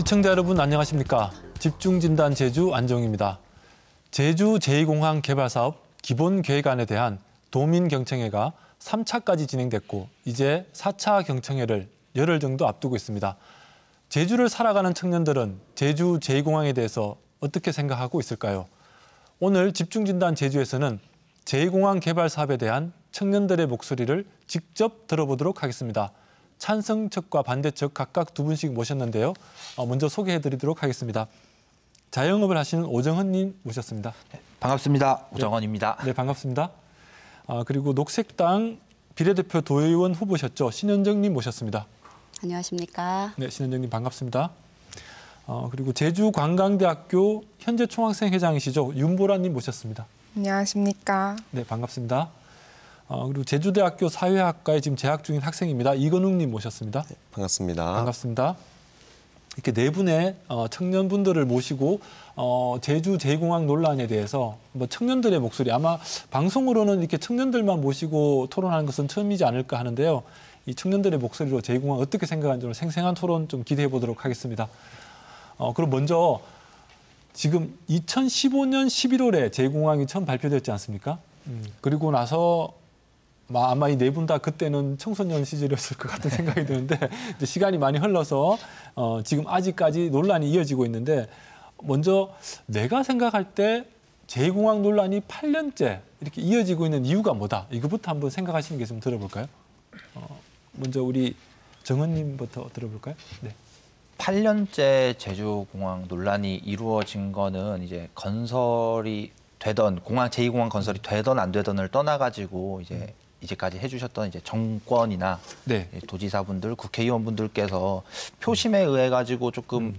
시청자 여러분 안녕하십니까? 집중진단 제주 안정입니다. 제주 제2공항 개발 사업 기본 계획안에 대한 도민 경청회가 3차까지 진행됐고 이제 4차 경청회를 열흘 정도 앞두고 있습니다. 제주를 살아가는 청년들은 제주 제2공항에 대해서 어떻게 생각하고 있을까요? 오늘 집중진단 제주에서는 제2공항 개발 사업에 대한 청년들의 목소리를 직접 들어보도록 하겠습니다. 찬성 측과 반대 측 각각 두 분씩 모셨는데요. 먼저 소개해드리도록 하겠습니다. 자영업을 하시는 오정헌님 모셨습니다. 네, 반갑습니다. 오정헌입니다. 네, 반갑습니다. 그리고 녹색당 비례대표 도의원 후보셨죠. 신현정님 모셨습니다. 안녕하십니까. 네, 신현정님 반갑습니다. 그리고 제주관광대학교 현재 총학생 회장이시죠. 윤보라님 모셨습니다. 안녕하십니까. 네, 반갑습니다. 그리고 제주대학교 사회학과에 지금 재학 중인 학생입니다. 이건웅님 모셨습니다. 네, 반갑습니다. 반갑습니다. 이렇게 네 분의 청년분들을 모시고 제주 제2공항 논란에 대해서 청년들의 목소리, 아마 방송으로는 이렇게 청년들만 모시고 토론하는 것은 처음이지 않을까 하는데요. 이 청년들의 목소리로 제2공항 어떻게 생각하는지 생생한 토론 좀 기대해 보도록 하겠습니다. 그럼 먼저 지금 2015년 11월에 제2공항이 처음 발표됐지 않습니까? 그리고 나서 아마 이 네 분 다 그때는 청소년 시절이었을 것 같은 생각이 드는데 이제 시간이 많이 흘러서 지금 아직까지 논란이 이어지고 있는데 먼저 내가 생각할 때 제2공항 논란이 8년째 이렇게 이어지고 있는 이유가 뭐다? 이거부터 한번 생각하시는 게 좀 들어볼까요? 먼저 우리 정헌님부터 들어볼까요? 네. 8년째 제주공항 논란이 이루어진 거는 이제 건설이 되던 공항 제2공항 건설이 되던 안 되던을 떠나가지고 이제까지 해주셨던 이제 정권이나 네. 도지사분들, 국회의원분들께서 표심에 의해 가지고 조금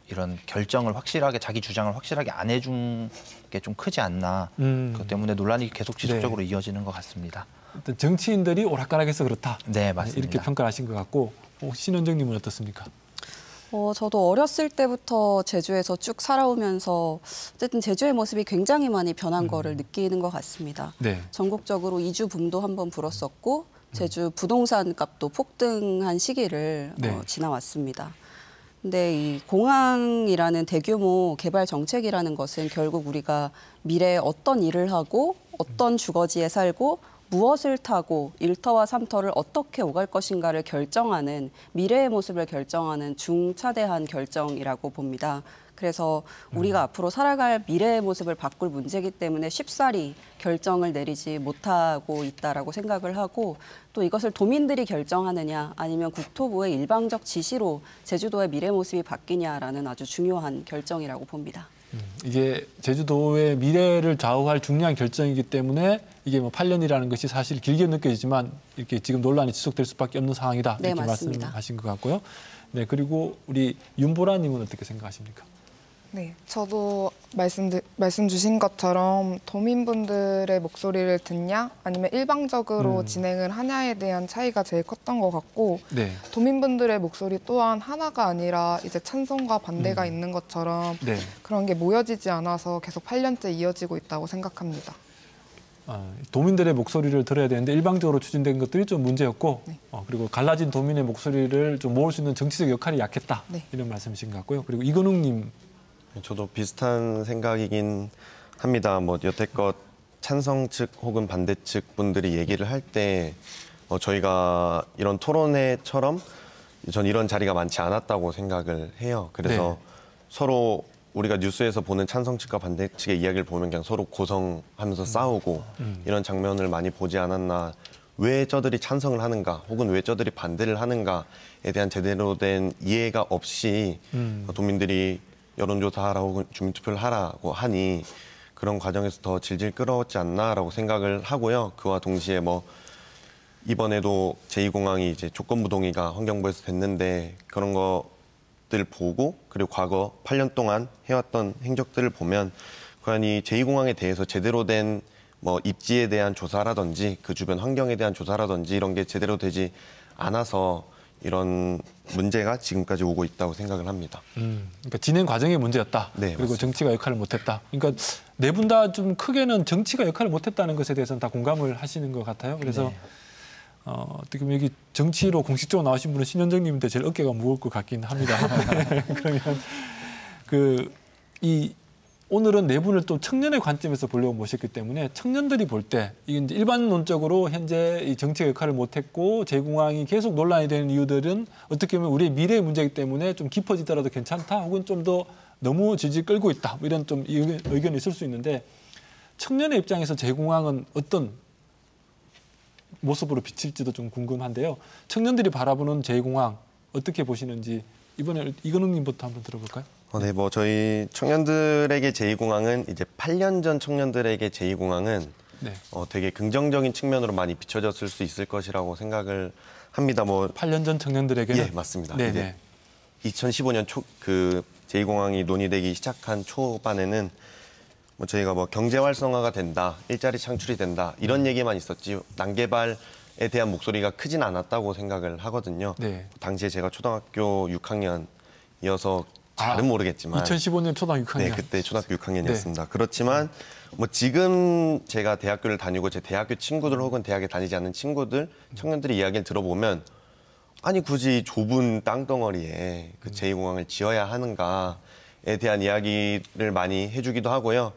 이런 결정을 확실하게 자기 주장을 확실하게 안 해준 게 좀 크지 않나. 그것 때문에 논란이 계속 지속적으로 네. 이어지는 것 같습니다. 일단 정치인들이 오락가락해서 그렇다. 네, 맞습니다. 이렇게 평가하신 것 같고 신현정님은 어떻습니까? 저도 어렸을 때부터 제주에서 쭉 살아오면서 어쨌든 제주의 모습이 굉장히 많이 변한 거를 느끼는 것 같습니다. 네. 전국적으로 이주 붐도 한번 불었었고 제주 부동산 값도 폭등한 시기를 네. 지나왔습니다. 근데 이 공항이라는 대규모 개발 정책이라는 것은 결국 우리가 미래에 어떤 일을 하고 어떤 주거지에 살고 무엇을 타고 1터와 3터를 어떻게 오갈 것인가를 결정하는 미래의 모습을 결정하는 중차대한 결정이라고 봅니다. 그래서 우리가 앞으로 살아갈 미래의 모습을 바꿀 문제이기 때문에 쉽사리 결정을 내리지 못하고 있다라고 생각을 하고 또 이것을 도민들이 결정하느냐 아니면 국토부의 일방적 지시로 제주도의 미래 모습이 바뀌냐라는 아주 중요한 결정이라고 봅니다. 이게 제주도의 미래를 좌우할 중요한 결정이기 때문에 이게 8년이라는 것이 사실 길게 느껴지지만 이렇게 지금 논란이 지속될 수밖에 없는 상황이다. 네, 이렇게 맞습니다. 말씀하신 것 같고요. 네, 그리고 우리 윤보라님은 어떻게 생각하십니까? 네, 저도 말씀 주신 것처럼 도민분들의 목소리를 듣냐 아니면 일방적으로 진행을 하냐에 대한 차이가 제일 컸던 것 같고 네. 도민분들의 목소리 또한 하나가 아니라 이제 찬성과 반대가 있는 것처럼 네. 그런 게 모여지지 않아서 계속 8년째 이어지고 있다고 생각합니다. 도민들의 목소리를 들어야 되는데 일방적으로 추진된 것들이 좀 문제였고 네. 그리고 갈라진 도민의 목소리를 좀 모을 수 있는 정치적 역할이 약했다. 네. 이런 말씀이신 것 같고요. 그리고 이건웅님. 저도 비슷한 생각이긴 합니다. 여태껏 찬성 측 혹은 반대 측 분들이 얘기를 할 때 저희가 이런 토론회처럼 전 이런 자리가 많지 않았다고 생각을 해요. 그래서 네. 서로 우리가 뉴스에서 보는 찬성 측과 반대 측의 이야기를 보면 그냥 서로 고성하면서 싸우고 이런 장면을 많이 보지 않았나. 왜 저들이 찬성을 하는가 혹은 왜 저들이 반대를 하는가에 대한 제대로 된 이해가 없이 도민들이 여론조사하라고 혹은 주민투표를 하라고 하니 그런 과정에서 더 질질 끌어왔지 않나라고 생각을 하고요. 그와 동시에 이번에도 제2공항이 이제 조건부 동의가 환경부에서 됐는데 그런 것들 보고 그리고 과거 8년 동안 해왔던 행적들을 보면 과연 이 제2공항에 대해서 제대로 된 입지에 대한 조사라든지 그 주변 환경에 대한 조사라든지 이런 게 제대로 되지 않아서 이런 문제가 지금까지 오고 있다고 생각을 합니다. 그러니까 진행 과정의 문제였다. 네, 그리고 맞습니다. 정치가 역할을 못했다. 그러니까 네 분 다 좀 크게는 정치가 역할을 못했다는 것에 대해서는 다 공감을 하시는 것 같아요. 그래서 네. 어떻게 보면 여기 정치로 공식적으로 나오신 분은 신현정님인데 제일 어깨가 무거울 것 같긴 합니다. 그러면 오늘은 네 분을 또 청년의 관점에서 보려고 모셨기 때문에 청년들이 볼 때 이게 이제 일반론적으로 현재 이 정책 역할을 못했고 제공항이 계속 논란이 되는 이유들은 어떻게 보면 우리의 미래의 문제이기 때문에 좀 깊어지더라도 괜찮다, 혹은 좀 더 너무 질질 끌고 있다, 뭐 이런 좀 의견이 있을 수 있는데 청년의 입장에서 제공항은 어떤 모습으로 비칠지도 좀 궁금한데요. 청년들이 바라보는 제공항 어떻게 보시는지 이번에 이건웅님부터 한번 들어볼까요? 네, 뭐 저희 청년들에게 제2공항은 이제 8년 전 청년들에게 제2공항은 네. 되게 긍정적인 측면으로 많이 비춰졌을 수 있을 것이라고 생각을 합니다. 뭐 8년 전 청년들에게는 예, 맞습니다. 네네. 이제 2015년 그 제2공항이 논의되기 시작한 초반에는 뭐 저희가 뭐 경제 활성화가 된다, 일자리 창출이 된다 이런 얘기만 있었지 난개발에 대한 목소리가 크진 않았다고 생각을 하거든요. 네. 당시에 제가 초등학교 6학년이어서 잘은 모르겠지만 2015년 초등학교 6학년. 네, 그때 초등학교 6학년이었습니다. 그렇지만 뭐 지금 제가 대학교를 다니고 제 대학교 친구들 혹은 대학에 다니지 않는 친구들, 청년들의 이야기를 들어보면 아니 굳이 좁은 땅덩어리에 그 제2공항을 지어야 하는가에 대한 이야기를 많이 해주기도 하고요.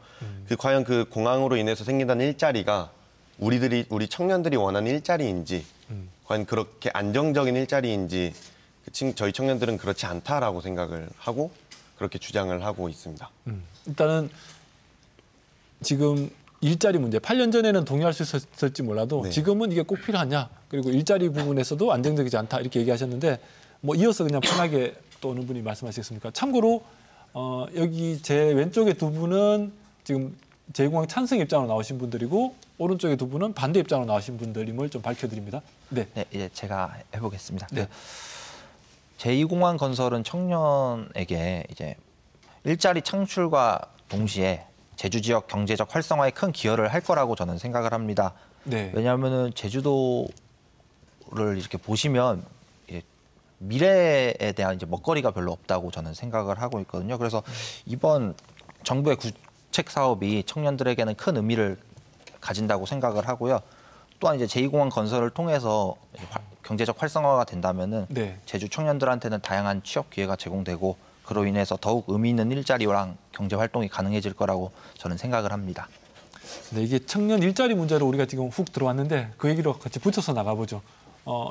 과연 그 공항으로 인해서 생긴다는 일자리가 우리 청년들이 원하는 일자리인지, 과연 그렇게 안정적인 일자리인지 저희 청년들은 그렇지 않다라고 생각을 하고 그렇게 주장을 하고 있습니다. 일단은 지금 일자리 문제, 8년 전에는 동의할 수 있었을지 몰라도 네. 지금은 이게 꼭 필요하냐, 그리고 일자리 부분에서도 안정적이지 않다 이렇게 얘기하셨는데 뭐 이어서 그냥 편하게 또 어느 분이 말씀하시겠습니까? 참고로 여기 제 왼쪽에 두 분은 지금 제2공항 찬성 입장으로 나오신 분들이고 오른쪽에 두 분은 반대 입장으로 나오신 분들임을 좀 밝혀드립니다. 네, 네, 이제 제가 해보겠습니다. 네. 제2공항 건설은 청년에게 이제 일자리 창출과 동시에 제주 지역 경제적 활성화에 큰 기여를 할 거라고 저는 생각을 합니다. 네. 왜냐하면은 제주도를 이렇게 보시면 미래에 대한 이제 먹거리가 별로 없다고 저는 생각을 하고 있거든요. 그래서 이번 정부의 구책 사업이 청년들에게는 큰 의미를 가진다고 생각을 하고요. 또한 이제 제2공항 건설을 통해서 경제적 활성화가 된다면은 네. 제주 청년들한테는 다양한 취업 기회가 제공되고 그로 인해서 더욱 의미 있는 일자리랑 경제 활동이 가능해질 거라고 저는 생각을 합니다. 네, 이게 청년 일자리 문제로 우리가 지금 훅 들어왔는데 그 얘기로 같이 붙여서 나가보죠.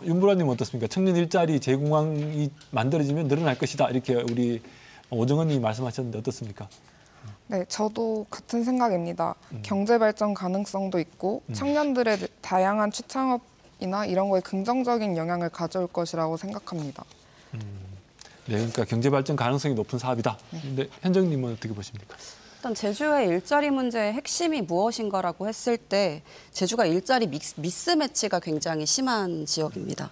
윤보라님 어떻습니까? 청년 일자리 제2공항이 만들어지면 늘어날 것이다 이렇게 우리 오정은님이 말씀하셨는데 어떻습니까? 네, 저도 같은 생각입니다. 경제 발전 가능성도 있고 청년들의 다양한 취창업이나 이런 거에 긍정적인 영향을 가져올 것이라고 생각합니다. 네, 그러니까 경제 발전 가능성이 높은 사업이다. 근데 현정님은 어떻게 보십니까? 일단 제주의 일자리 문제의 핵심이 무엇인가라고 했을 때 제주가 일자리 미스매치가 굉장히 심한 지역입니다.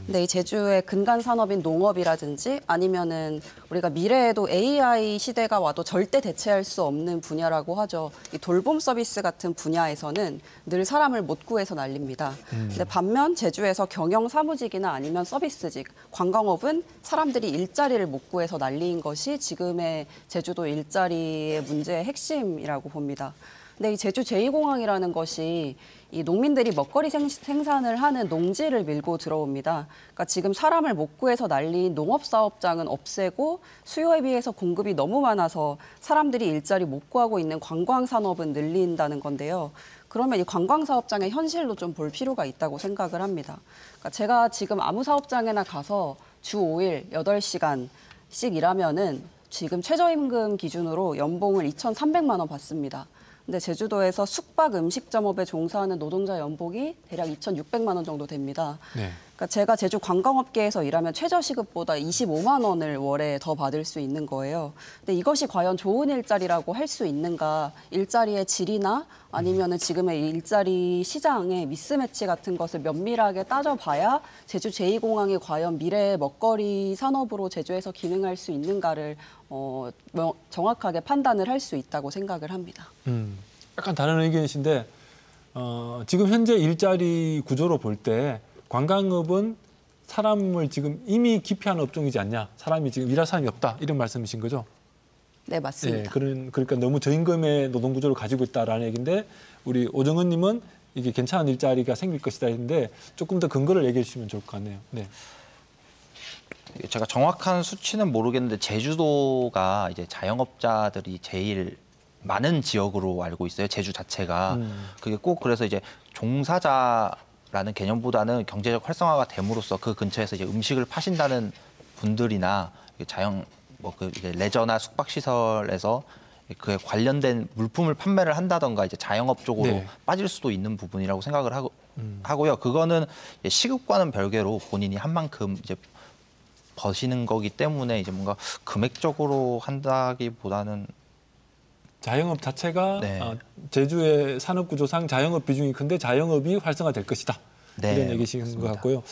근데 이 제주의 근간 산업인 농업이라든지 아니면은 우리가 미래에도 AI 시대가 와도 절대 대체할 수 없는 분야라고 하죠. 이 돌봄 서비스 같은 분야에서는 늘 사람을 못 구해서 난립니다. 근데 반면 제주에서 경영 사무직이나 아니면 서비스직, 관광업은 사람들이 일자리를 못 구해서 난리인 것이 지금의 제주도 일자리의 문제의 핵심이라고 봅니다. 근데 이 제주 제2공항이라는 것이 이 농민들이 먹거리 생산을 하는 농지를 밀고 들어옵니다. 그러니까 지금 사람을 못 구해서 난리인 농업사업장은 없애고 수요에 비해서 공급이 너무 많아서 사람들이 일자리 못 구하고 있는 관광산업은 늘린다는 건데요. 그러면 이 관광사업장의 현실도 좀 볼 필요가 있다고 생각을 합니다. 그러니까 제가 지금 아무 사업장에나 가서 주 5일 8시간씩 일하면은 지금 최저임금 기준으로 연봉을 2,300만 원 받습니다. 근데 제주도에서 숙박 음식점업에 종사하는 노동자 연봉이 대략 2,600만 원 정도 됩니다. 네. 그러니까 제가 제주 관광업계에서 일하면 최저시급보다 25만 원을 월에 더 받을 수 있는 거예요. 근데 이것이 과연 좋은 일자리라고 할 수 있는가? 일자리의 질이나 아니면은 지금의 일자리 시장의 미스매치 같은 것을 면밀하게 따져봐야 제주 제2공항이 과연 미래의 먹거리 산업으로 제주에서 기능할 수 있는가를 정확하게 판단을 할 수 있다고 생각을 합니다. 약간 다른 의견이신데 지금 현재 일자리 구조로 볼 때 관광업은 사람을 지금 이미 기피하는 업종이지 않냐, 사람이 지금 일할 사람이 없다 이런 말씀이신 거죠? 네, 맞습니다. 그러니까 너무 저임금의 노동구조를 가지고 있다라는 얘기인데 우리 오정은님은 이게 괜찮은 일자리가 생길 것이다 했는데 조금 더 근거를 얘기해 주시면 좋을 것 같네요. 네. 제가 정확한 수치는 모르겠는데 제주도가 이제 자영업자들이 제일 많은 지역으로 알고 있어요. 제주 자체가. 그게 꼭 그래서 이제 종사자라는 개념보다는 경제적 활성화가 됨으로써 그 근처에서 이제 음식을 파신다는 분들이나 그 이제 레저나 숙박 시설에서 그에 관련된 물품을 판매를 한다던가 이제 자영업 쪽으로 네. 빠질 수도 있는 부분이라고 생각을 하고요. 그거는 시급과는 별개로 본인이 한 만큼 이제 버시는 거기 때문에 이제 뭔가 금액적으로 한다기보다는 자영업 자체가 네. 제주의 산업 구조상 자영업 비중이 큰데 자영업이 활성화될 것이다. 네, 이런 얘기신 맞습니다. 것 같고요.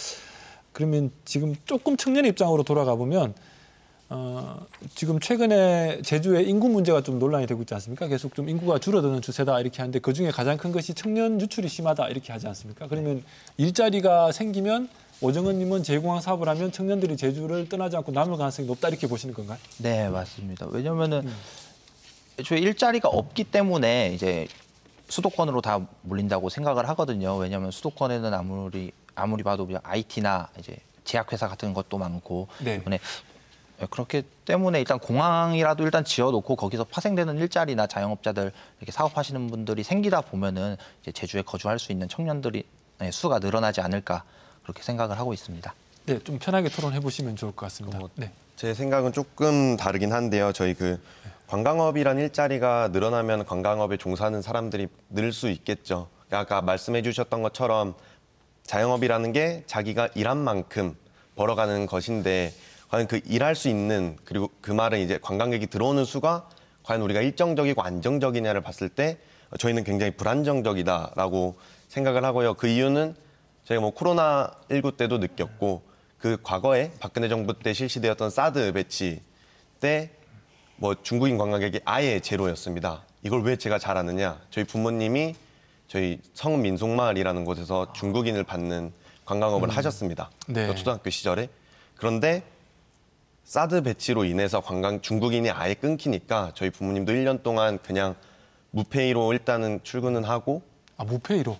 그러면 지금 조금 청년 입장으로 돌아가 보면 지금 최근에 제주의 인구 문제가 좀 논란이 되고 있지 않습니까? 계속 좀 인구가 줄어드는 추세다 이렇게 하는데 그중에 가장 큰 것이 청년 유출이 심하다 이렇게 하지 않습니까? 그러면 일자리가 생기면 오정은 님은 제공항 사업을 하면 청년들이 제주를 떠나지 않고 남을 가능성이 높다 이렇게 보시는 건가요? 네, 맞습니다. 왜냐면은 애초에 일자리가 없기 때문에 이제 수도권으로 다 몰린다고 생각을 하거든요. 왜냐하면 수도권에는 아무리 봐도 IT나 이제 제약회사 같은 것도 많고 네. 때문에 그렇기 때문에 일단 공항이라도 일단 지어놓고 거기서 파생되는 일자리나 자영업자들 이렇게 사업하시는 분들이 생기다 보면은 이제 제주에 거주할 수 있는 청년들이 수가 늘어나지 않을까 그렇게 생각을 하고 있습니다. 네, 좀 편하게 토론해 보시면 좋을 것 같습니다. 네. 제 생각은 조금 다르긴 한데요. 저희 관광업이란 일자리가 늘어나면 관광업에 종사하는 사람들이 늘 수 있겠죠. 아까 말씀해 주셨던 것처럼 자영업이라는 게 자기가 일한 만큼 벌어가는 것인데 과연 그 일할 수 있는 그리고 그 말은 이제 관광객이 들어오는 수가 과연 우리가 일정적이고 안정적이냐를 봤을 때 저희는 굉장히 불안정적이다라고 생각을 하고요. 그 이유는 저희가 코로나19 때도 느꼈고 그 과거에 박근혜 정부 때 실시되었던 사드 배치 때 중국인 관광객이 아예 제로였습니다. 이걸 왜 제가 잘 아느냐? 저희 부모님이 저희 성은 민속마을이라는 곳에서 중국인을 받는 관광업을 하셨습니다. 네. 초등학교 시절에. 그런데 사드 배치로 인해서 중국인이 아예 끊기니까 저희 부모님도 1년 동안 그냥 무페이로 일단은 출근은 하고 무페이로?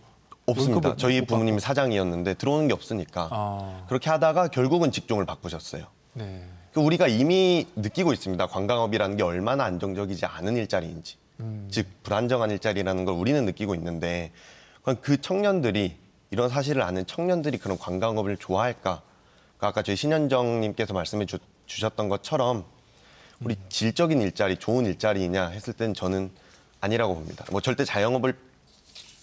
없습니다. 월급을 저희 못 부모님이 받고. 사장이었는데 들어오는 게 없으니까 아, 그렇게 하다가 결국은 직종을 바꾸셨어요. 네. 우리가 이미 느끼고 있습니다. 관광업이라는 게 얼마나 안정적이지 않은 일자리인지. 즉 불안정한 일자리라는 걸 우리는 느끼고 있는데 그 청년들이 이런 사실을 아는 청년들이 그런 관광업을 좋아할까? 아까 저희 신현정님께서 말씀해 주셨던 것처럼 우리 질적인 일자리, 좋은 일자리냐 했을 땐 저는 아니라고 봅니다. 절대 자영업을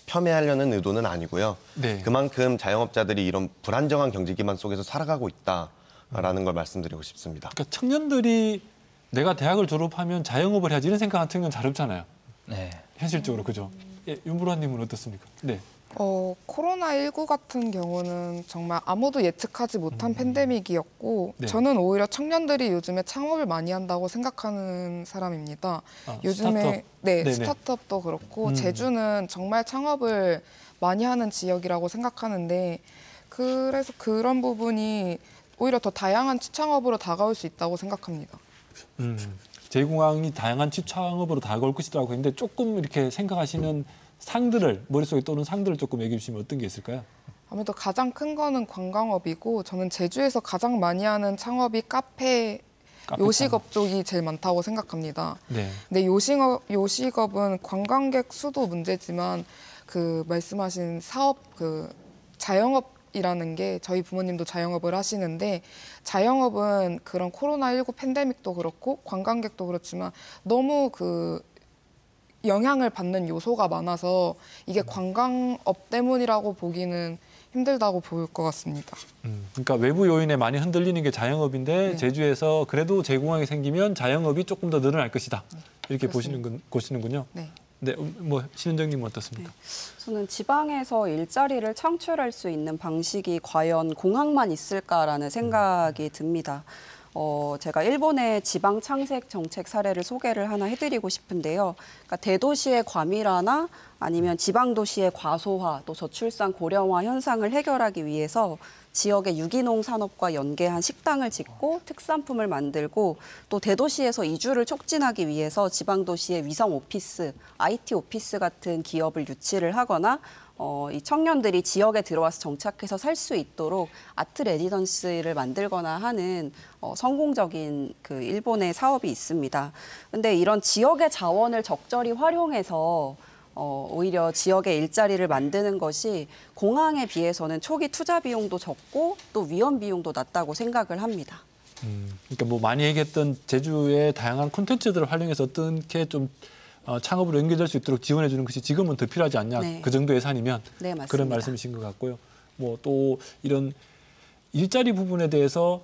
폄훼하려는 의도는 아니고요. 네. 그만큼 자영업자들이 이런 불안정한 경제 기반 속에서 살아가고 있다라는 걸 말씀드리고 싶습니다. 그러니까 청년들이 내가 대학을 졸업하면 자영업을 해야지 이런 생각하는 청년 잘 없잖아요. 네. 현실적으로 그죠? 예, 윤보라님은 어떻습니까? 네. 코로나19 같은 경우는 정말 아무도 예측하지 못한 팬데믹이었고 네. 저는 오히려 청년들이 요즘에 창업을 많이 한다고 생각하는 사람입니다. 요즘에 스타트업. 네, 네네. 스타트업도 그렇고 제주는 정말 창업을 많이 하는 지역이라고 생각하는데 그래서 그런 부분이 오히려 더 다양한 취창업으로 다가올 수 있다고 생각합니다. 제2공항이 다양한 취창업으로 다가올 것이라고 했는데 조금 이렇게 생각하시는 상들을 머릿속에 떠오르는 상들을 조금 얘기해 주시면 어떤 게 있을까요? 아무래도 가장 큰 거는 관광업이고 저는 제주에서 가장 많이 하는 창업이 카페 요식업 쪽이 제일 많다고 생각합니다. 네. 근데 요식업은 관광객 수도 문제지만 말씀하신 사업 자영업이라는 게 저희 부모님도 자영업을 하시는데 자영업은 그런 코로나19 팬데믹도 그렇고 관광객도 그렇지만 너무 영향을 받는 요소가 많아서 이게 관광업 때문이라고 보기는 힘들다고 보일 것 같습니다. 그러니까 외부 요인에 많이 흔들리는 게 자영업인데 네. 제주에서 그래도 제공항이 생기면 자영업이 조금 더 늘어날 것이다. 이렇게 그렇습니다. 보시는군요. 네. 네, 신현정님은 어떻습니까? 저는 지방에서 일자리를 창출할 수 있는 방식이 과연 공항만 있을까라는 생각이 듭니다. 제가 일본의 지방 창색 정책 사례를 소개를 하나 해드리고 싶은데요. 그러니까 대도시의 과밀화나 아니면 지방 도시의 과소화, 또 저출산 고령화 현상을 해결하기 위해서 지역의 유기농 산업과 연계한 식당을 짓고 특산품을 만들고 또 대도시에서 이주를 촉진하기 위해서 지방 도시의 위성 오피스, IT 오피스 같은 기업을 유치를 하거나 이 청년들이 지역에 들어와서 정착해서 살 수 있도록 아트 레지던스를 만들거나 하는 성공적인 그 일본의 사업이 있습니다. 근데 이런 지역의 자원을 적절히 활용해서 오히려 지역의 일자리를 만드는 것이 공항에 비해서는 초기 투자 비용도 적고 또 위험 비용도 낮다고 생각을 합니다. 그러니까 뭐 많이 얘기했던 제주의 다양한 콘텐츠들을 활용해서 어떻게 좀 창업으로 연결될 수 있도록 지원해 주는 것이 지금은 더 필요하지 않냐. 네. 그 정도 예산이면 네, 맞습니다. 그런 말씀이신 것 같고요. 뭐 또 이런 일자리 부분에 대해서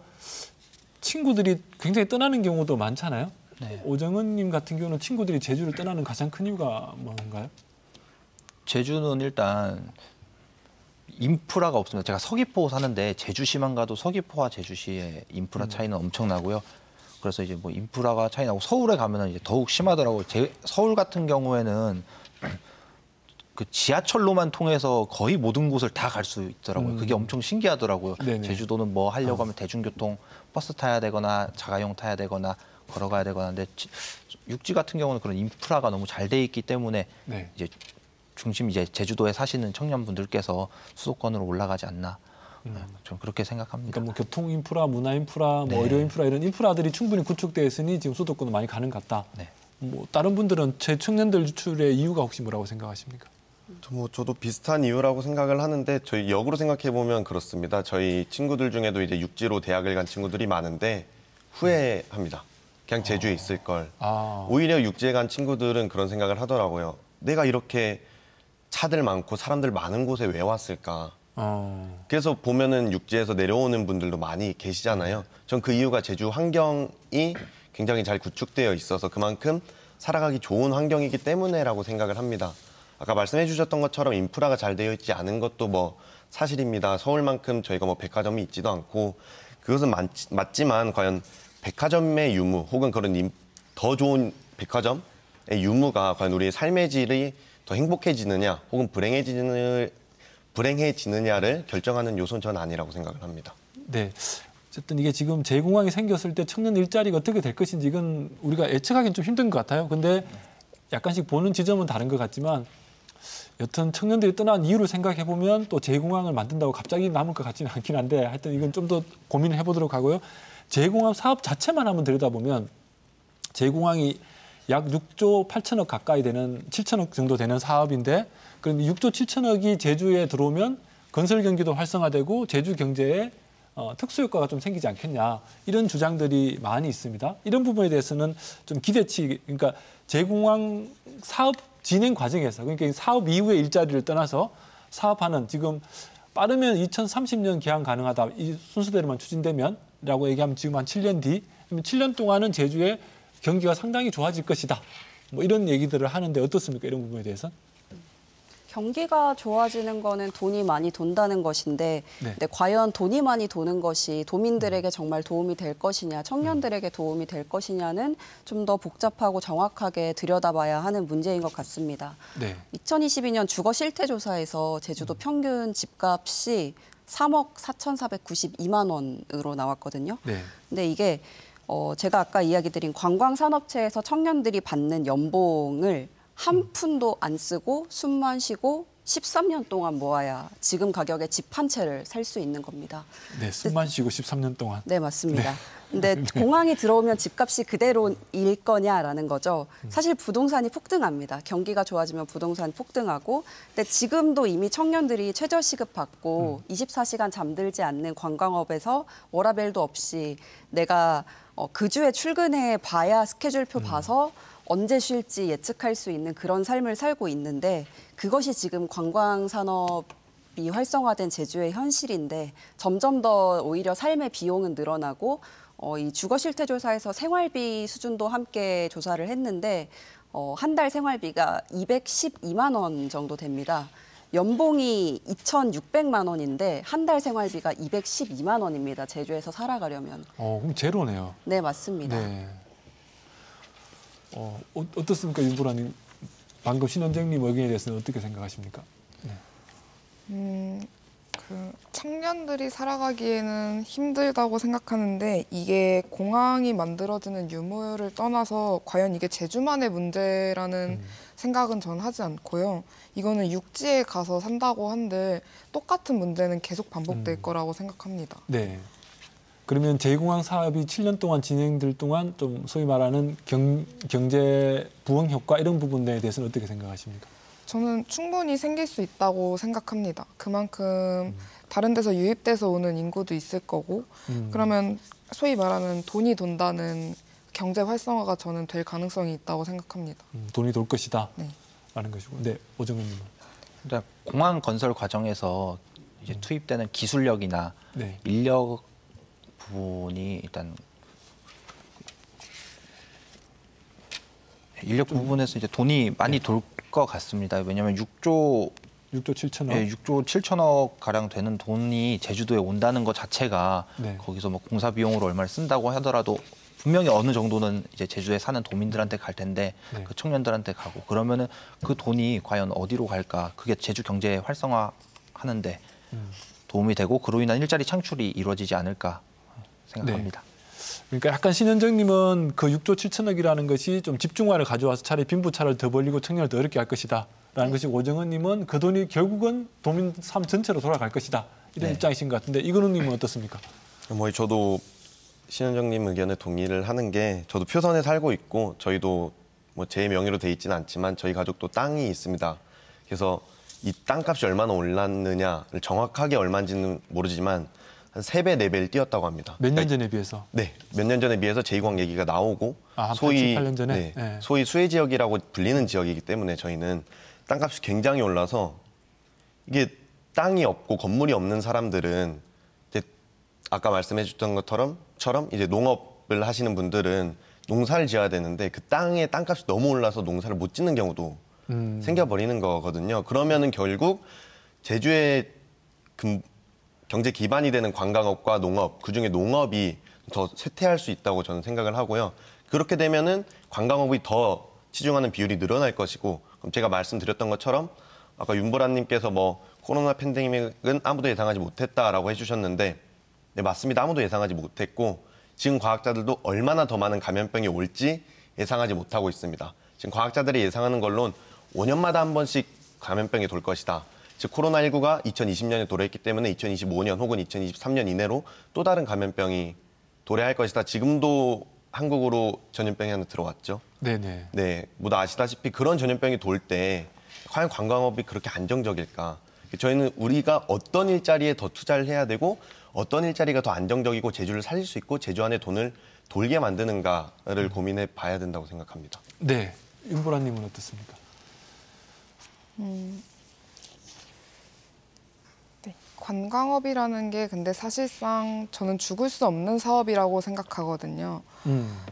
친구들이 굉장히 떠나는 경우도 많잖아요. 네. 오정은님 같은 경우는 친구들이 제주를 떠나는 가장 큰 이유가 뭔가요? 제주는 일단 인프라가 없습니다. 제가 서귀포 사는데 제주시만 가도 서귀포와 제주시의 인프라 차이는 엄청나고요. 그래서 이제 뭐 인프라가 차이 나고 서울에 가면은 이제 더욱 심하더라고요. 서울 같은 경우에는 그 지하철로만 통해서 거의 모든 곳을 다 갈 수 있더라고요. 그게 엄청 신기하더라고요. 네네. 제주도는 뭐 하려고 하면 대중교통 버스 타야 되거나 자가용 타야 되거나 걸어가야 되거나 근데 육지 같은 경우는 그런 인프라가 너무 잘 돼 있기 때문에 네. 이제 중심 이제 제주도에 사시는 청년분들께서 수도권으로 올라가지 않나 좀 그렇게 생각합니다. 그러니까 뭐 교통 인프라, 문화 인프라, 뭐 네. 의료 인프라 이런 인프라들이 충분히 구축되어 있으니 지금 수도권도 많이 가는 것 같다. 네. 뭐 다른 분들은 청년들 유출의 이유가 혹시 뭐라고 생각하십니까? 저도 비슷한 이유라고 생각을 하는데 저희 역으로 생각해 보면 그렇습니다. 저희 친구들 중에도 이제 육지로 대학을 간 친구들이 많은데 후회합니다. 그냥 제주에 있을 걸. 오히려 육지에 간 친구들은 그런 생각을 하더라고요. 내가 이렇게 차들 많고 사람들 많은 곳에 왜 왔을까? 그래서 보면은 육지에서 내려오는 분들도 많이 계시잖아요. 전 그 이유가 제주 환경이 굉장히 잘 구축되어 있어서 그만큼 살아가기 좋은 환경이기 때문에라고 생각을 합니다. 아까 말씀해 주셨던 것처럼 인프라가 잘 되어 있지 않은 것도 뭐 사실입니다. 서울만큼 저희가 뭐 백화점이 있지도 않고 그것은 맞지만 과연 백화점의 유무 혹은 그런 더 좋은 백화점의 유무가 과연 우리의 삶의 질이 더 행복해지느냐 혹은 불행해지느냐를 결정하는 요소는 저는 아니라고 생각을 합니다. 네. 어쨌든 이게 지금 제2공항이 생겼을 때 청년 일자리가 어떻게 될 것인지 이건 우리가 예측하기는 좀 힘든 것 같아요. 근데 약간씩 보는 지점은 다른 것 같지만 여튼 청년들이 떠난 이유를 생각해 보면 또 제2공항을 만든다고 갑자기 남을 것 같지는 않긴 한데 하여튼 이건 좀 더 고민을 해보도록 하고요. 제2공항 사업 자체만 한번 들여다보면 제2공항이 약 6조 8천억 가까이 되는 7천억 정도 되는 사업인데 그럼 6조 7천억이 제주에 들어오면 건설 경기도 활성화되고 제주 경제에 특수효과가 좀 생기지 않겠냐 이런 주장들이 많이 있습니다. 이런 부분에 대해서는 좀 기대치 그러니까 제2공항 사업 진행 과정에서 그러니까 사업 이후의 일자리를 떠나서 사업하는 지금 빠르면 2030년 개항 가능하다 이 순서대로만 추진되면라고 얘기하면 지금 한 7년 뒤 그러면 7년 동안은 제주의 경기가 상당히 좋아질 것이다. 뭐 이런 얘기들을 하는데 어떻습니까? 이런 부분에 대해서? 경기가 좋아지는 거는 돈이 많이 돈다는 것인데 네. 근데 과연 돈이 많이 도는 것이 도민들에게 정말 도움이 될 것이냐, 청년들에게 도움이 될 것이냐는 좀 더 복잡하고 정확하게 들여다봐야 하는 문제인 것 같습니다. 네. 2022년 주거 실태조사에서 제주도 평균 집값이 3억 4,492만 원으로 나왔거든요. 네. 근데 이게 제가 아까 이야기 드린 관광산업체에서 청년들이 받는 연봉을 한 푼도 안 쓰고 숨만 쉬고 13년 동안 모아야 지금 가격에 집 한 채를 살 수 있는 겁니다. 네, 숨만 쉬고 13년 동안. 네, 맞습니다. 근데 공항이 들어오면 집값이 그대로일 거냐라는 거죠. 사실 부동산이 폭등합니다. 경기가 좋아지면 부동산이 폭등하고 근데 지금도 이미 청년들이 최저시급 받고 24시간 잠들지 않는 관광업에서 워라밸도 없이 내가 그 주에 출근해 봐야 스케줄표 봐서 언제 쉴지 예측할 수 있는 그런 삶을 살고 있는데 그것이 지금 관광산업이 활성화된 제주의 현실인데 점점 더 오히려 삶의 비용은 늘어나고 이 주거실태조사에서 생활비 수준도 함께 조사를 했는데 한 달 생활비가 212만 원 정도 됩니다. 연봉이 2,600만 원인데 한 달 생활비가 212만 원입니다. 제주에서 살아가려면. 그럼 제로네요. 네, 맞습니다. 네. 어떻습니까, 윤보라님? 방금 신원정님 의견에 대해서는 어떻게 생각하십니까? 그 청년들이 살아가기에는 힘들다고 생각하는데 이게 공항이 만들어지는 유무를 떠나서 과연 이게 제주만의 문제라는 생각은 전 하지 않고요. 이거는 육지에 가서 산다고 한들 똑같은 문제는 계속 반복될 거라고 생각합니다. 네. 그러면 제2공항 사업이 7년 동안 진행될 동안 좀 소위 말하는 경제 부흥 효과 이런 부분에 대해서는 어떻게 생각하십니까? 저는 충분히 생길 수 있다고 생각합니다. 그만큼 다른 데서 유입돼서 오는 인구도 있을 거고 그러면 소위 말하는 돈이 돈다는 경제 활성화가 저는 될 가능성이 있다고 생각합니다. 돈이 돌 것이다 네. 라는 것이고. 네, 오정은님은. 그러니까 공항 건설 과정에서 이제 투입되는 기술력이나 네. 인력 부분이 일단 인력 부분에서 이제 돈이 많이 돌 것 같습니다. 왜냐하면 6조 7천억. 예, 6조 7천억 가량 되는 돈이 제주도에 온다는 것 자체가 네. 거기서 뭐 공사 비용으로 얼마를 쓴다고 하더라도 분명히 어느 정도는 이제 제주에 사는 도민들한테 갈 텐데 네. 그 청년들한테 가고 그러면은 그 돈이 과연 어디로 갈까? 그게 제주 경제 활성화하는데 도움이 되고 그로 인한 일자리 창출이 이루어지지 않을까 생각합니다. 그러니까 약간 신현정님은 그 6조 7천억이라는 것이 좀 집중화를 가져와서 차라리 빈부차를 더 벌리고 청년을 더 어렵게 할 것이다라는 것이고 오정은님은 그 돈이 결국은 도민 삶 전체로 돌아갈 것이다 이런 네. 입장이신 것 같은데 이근우님은 어떻습니까? 뭐 저도 신현정님 의견에 동의를 하는 게 저도 표선에 살고 있고 저희도 뭐 제 명의로 돼 있지는 않지만 저희 가족도 땅이 있습니다. 그래서 이 땅값이 얼마나 올랐느냐를 정확하게 얼마인지는 모르지만 한 3배, 4배를 뛰었다고 합니다. 몇 년 전에 비해서? 네, 몇 년 전에 비해서 제2공항 얘기가 나오고 한 소위 8, 8년 전에? 네, 네. 소위 수혜 지역이라고 불리는 지역이기 때문에 저희는 땅값이 굉장히 올라서 이게 땅이 없고 건물이 없는 사람들은 이제 아까 말씀해주셨던 것처럼 이제 농업을 하시는 분들은 농사를 지어야 되는데 그 땅의 땅값이 너무 올라서 농사를 못 짓는 경우도 생겨버리는 거거든요. 그러면은 결국 제주의 경제 기반이 되는 관광업과 농업, 그중에 농업이 더 쇠퇴할 수 있다고 저는 생각을 하고요. 그렇게 되면은 관광업이 더 치중하는 비율이 늘어날 것이고, 그럼 제가 말씀드렸던 것처럼 아까 윤보라님께서 뭐 코로나 팬데믹은 아무도 예상하지 못했다라고 해주셨는데, 네, 맞습니다. 아무도 예상하지 못했고 지금 과학자들도 얼마나 더 많은 감염병이 올지 예상하지 못하고 있습니다. 지금 과학자들이 예상하는 걸로는 5년마다 한 번씩 감염병이 돌 것이다. 즉 코로나19가 2020년에 도래했기 때문에 2025년 혹은 2023년 이내로 또 다른 감염병이 도래할 것이다. 지금도 한국으로 전염병이 하나 들어왔죠. 네네. 네, 모두 아시다시피 그런 전염병이 돌 때 과연 관광업이 그렇게 안정적일까? 저희는 우리가 어떤 일자리에 더 투자를 해야 되고 어떤 일자리가 더 안정적이고 제주를 살릴 수 있고 제주 안에 돈을 돌게 만드는가를 고민해 봐야 된다고 생각합니다. 네, 윤보라님은 어떻습니까? 네. 관광업이라는 게 근데 사실상 저는 죽을 수 없는 사업이라고 생각하거든요.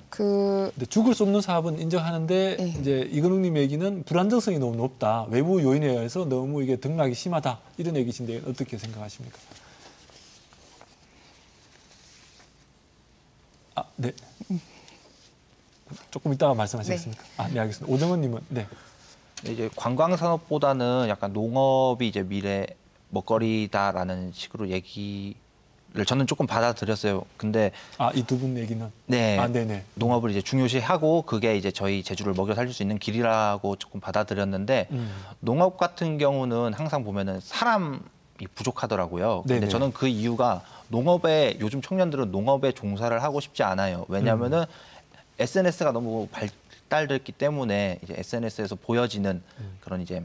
근데 죽을 수 없는 사업은 인정하는데 네. 이제 이근웅님 얘기는 불안정성이 너무 높다. 외부 요인에 의해서 너무 이게 등락이 심하다. 이런 얘기신데 어떻게 생각하십니까? 아, 네. 조금 이따가 말씀하시겠습니까? 네. 아, 네, 알겠습니다. 오정은님은 네. 이제 관광 산업보다는 약간 농업이 이제 미래 먹거리다라는 식으로 얘기를 저는 조금 받아들였어요. 근데 아, 이 두 분 얘기는 네, 아, 네네. 농업을 이제 중요시하고 그게 이제 저희 제주를 먹여 살릴 수 있는 길이라고 조금 받아들였는데 농업 같은 경우는 항상 보면은 사람이 부족하더라고요. 근데 네네. 저는 그 이유가 농업에 요즘 청년들은 농업에 종사를 하고 싶지 않아요. 왜냐하면은 SNS가 너무 발달됐기 때문에 이제 SNS에서 보여지는 그런 이제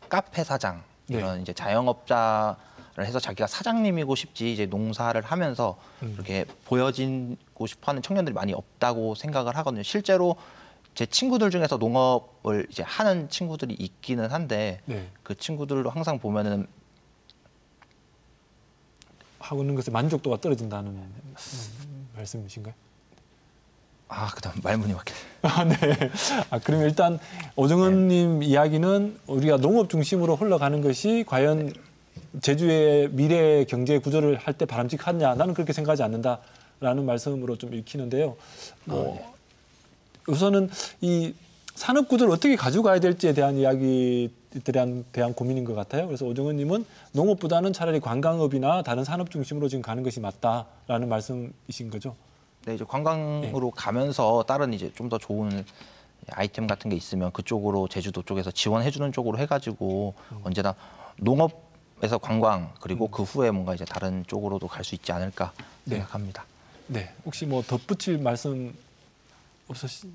카페 사장 이런 이제 자영업자를 해서 자기가 사장님이고 싶지 이제 농사를 하면서 이렇게 보여지고 싶어하는 청년들이 많이 없다고 생각을 하거든요. 실제로 제 친구들 중에서 농업을 이제 하는 친구들이 있기는 한데 네. 그 친구들도 항상 보면은 하고 있는 것에 만족도가 떨어진다는 말씀이신가요? 아 그다음 말문이 막히네. 아, 네. 아, 그러면 일단 오정은님 이야기는 우리가 농업 중심으로 흘러가는 것이 과연 제주의 미래 경제 구조를 할 때 바람직하냐? 나는 그렇게 생각하지 않는다라는 말씀으로 좀 읽히는데요. 우선은 이 산업 구조를 어떻게 가져가야 될지에 대한 이야기들에 대한 고민인 것 같아요. 그래서 오정은님은 농업보다는 차라리 관광업이나 다른 산업 중심으로 지금 가는 것이 맞다라는 말씀이신 거죠. 네, 이제 관광으로 가면서 다른 이제 좀 더 좋은 아이템 같은 게 있으면 그쪽으로 제주도 쪽에서 지원해주는 쪽으로 해가지고 언제나 농업에서 관광 그리고 그 후에 뭔가 이제 다른 쪽으로도 갈 수 있지 않을까 생각합니다. 네, 혹시 뭐 덧붙일 말씀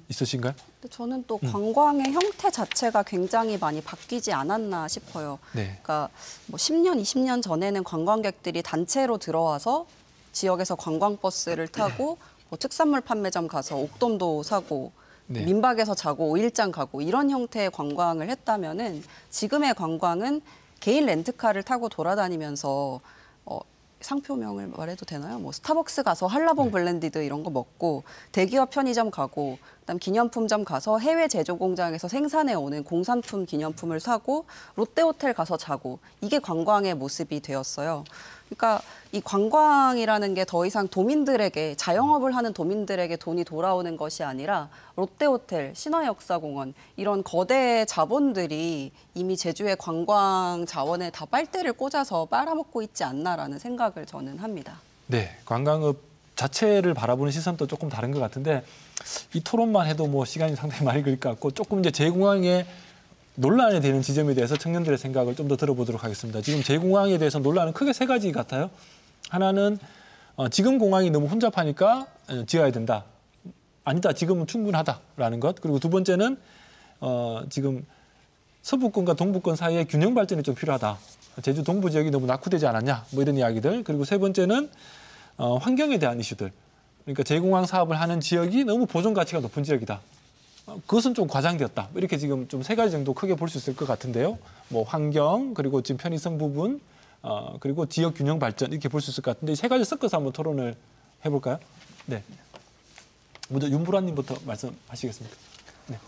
있으신가요? 근데 저는 또 관광의 형태 자체가 굉장히 많이 바뀌지 않았나 싶어요. 네. 그러니까 뭐 10년, 20년 전에는 관광객들이 단체로 들어와서 지역에서 관광버스를 타고 뭐 특산물 판매점 가서 옥돔도 사고 네. 민박에서 자고 5일장 가고 이런 형태의 관광을 했다면은 지금의 관광은 개인 렌트카를 타고 돌아다니면서 상표명을 말해도 되나요? 뭐 스타벅스 가서 한라봉 블렌디드 이런 거 먹고 대기업 편의점 가고 그다음 기념품점 가서 해외 제조 공장에서 생산해 오는 공산품 기념품을 사고 롯데호텔 가서 자고 이게 관광의 모습이 되었어요. 그러니까 이 관광이라는 게 더 이상 도민들에게 자영업을 하는 도민들에게 돈이 돌아오는 것이 아니라 롯데호텔, 신화역사공원 이런 거대 자본들이 이미 제주의 관광 자원에 다 빨대를 꽂아서 빨아먹고 있지 않나라는 생각을 저는 합니다. 네, 관광업 자체를 바라보는 시선도 조금 다른 것 같은데 이 토론만 해도 뭐 시간이 상당히 많이 걸릴 것 같고 조금 이제 제공항의 논란이 되는 지점에 대해서 청년들의 생각을 좀 더 들어보도록 하겠습니다. 지금 제공항에 대해서 논란은 크게 세 가지 같아요. 하나는 지금 공항이 너무 혼잡하니까 지어야 된다. 아니다, 지금은 충분하다라는 것. 그리고 두 번째는 지금 서부권과 동부권 사이에 균형 발전이 좀 필요하다. 제주 동부 지역이 너무 낙후되지 않았냐, 뭐 이런 이야기들. 그리고 세 번째는 환경에 대한 이슈들. 그러니까 제공항 사업을 하는 지역이 너무 보존 가치가 높은 지역이다. 그것은 좀 과장되었다. 이렇게 지금 좀 세 가지 정도 크게 볼 수 있을 것 같은데요. 뭐 환경, 그리고 지금 편의성 부분, 그리고 지역 균형 발전 이렇게 볼 수 있을 것 같은데 이 세 가지 섞어서 한번 토론을 해볼까요? 네. 먼저 윤보라님부터 말씀하시겠습니까? 네.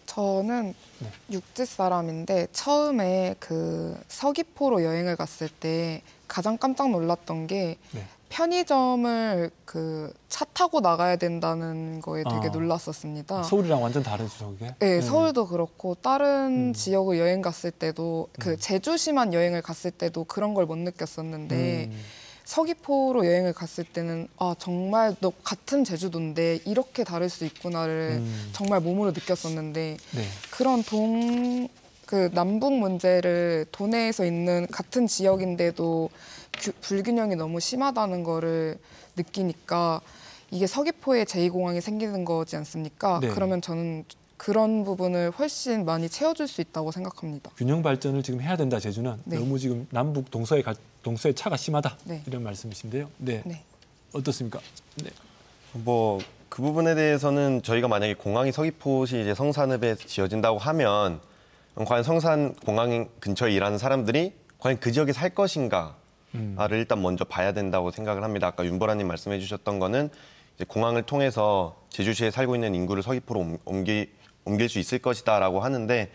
저는 네. 육지 사람인데 처음에 그 서귀포로 여행을 갔을 때 가장 깜짝 놀랐던 게 네. 편의점을 그 차 타고 나가야 된다는 거에 되게 놀랐었습니다. 서울이랑 완전 다르죠, 그게? 네, 서울도 그렇고 다른 지역을 여행 갔을 때도 그 제주시만 여행을 갔을 때도 그런 걸 못 느꼈었는데 서귀포로 여행을 갔을 때는 아 정말 너 같은 제주도인데 이렇게 다를 수 있구나를 정말 몸으로 느꼈었는데 네. 그런 그 남북 문제를 도내에서 있는 같은 지역인데도 불균형이 너무 심하다는 거를 느끼니까 이게 서귀포에 제2공항이 생기는 거지 않습니까? 네. 그러면 저는 그런 부분을 훨씬 많이 채워줄 수 있다고 생각합니다. 균형 발전을 지금 해야 된다, 제주는. 네. 너무 지금 남북 동서의 차가 심하다. 네. 이런 말씀이신데요. 네. 네. 어떻습니까? 네. 뭐 그 부분에 대해서는 저희가 만약에 공항이 서귀포시 이제 성산읍에 지어진다고 하면 과연 성산 공항 근처에 일하는 사람들이 과연 그 지역에 살 것인가를 일단 먼저 봐야 된다고 생각을 합니다. 아까 윤보라님 말씀해 주셨던 거는 이제 공항을 통해서 제주시에 살고 있는 인구를 서귀포로 옮길 수 있을 것이다라고 하는데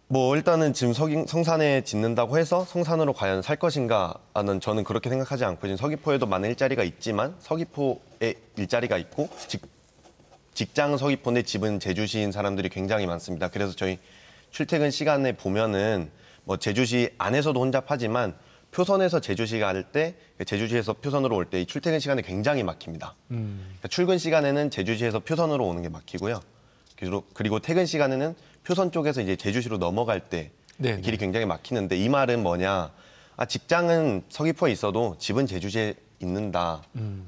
뭐 일단은 지금 성산에 짓는다고 해서 성산으로 과연 살 것인가는 저는 그렇게 생각하지 않고 지금 서귀포에도 많은 일자리가 있지만 서귀포에 일자리가 있고 직장은 서귀포인데 집은 제주시인 사람들이 굉장히 많습니다. 그래서 저희 출퇴근 시간에 보면은 뭐 제주시 안에서도 혼잡하지만 표선에서 제주시 갈 때 제주시에서 표선으로 올 때 이 출퇴근 시간에 굉장히 막힙니다. 그러니까 출근 시간에는 제주시에서 표선으로 오는 게 막히고요. 그리고 퇴근 시간에는 표선 쪽에서 이제 제주시로 넘어갈 때 네, 길이 굉장히 막히는데 이 말은 뭐냐? 직장은 서귀포에 있어도 집은 제주시에 있는다.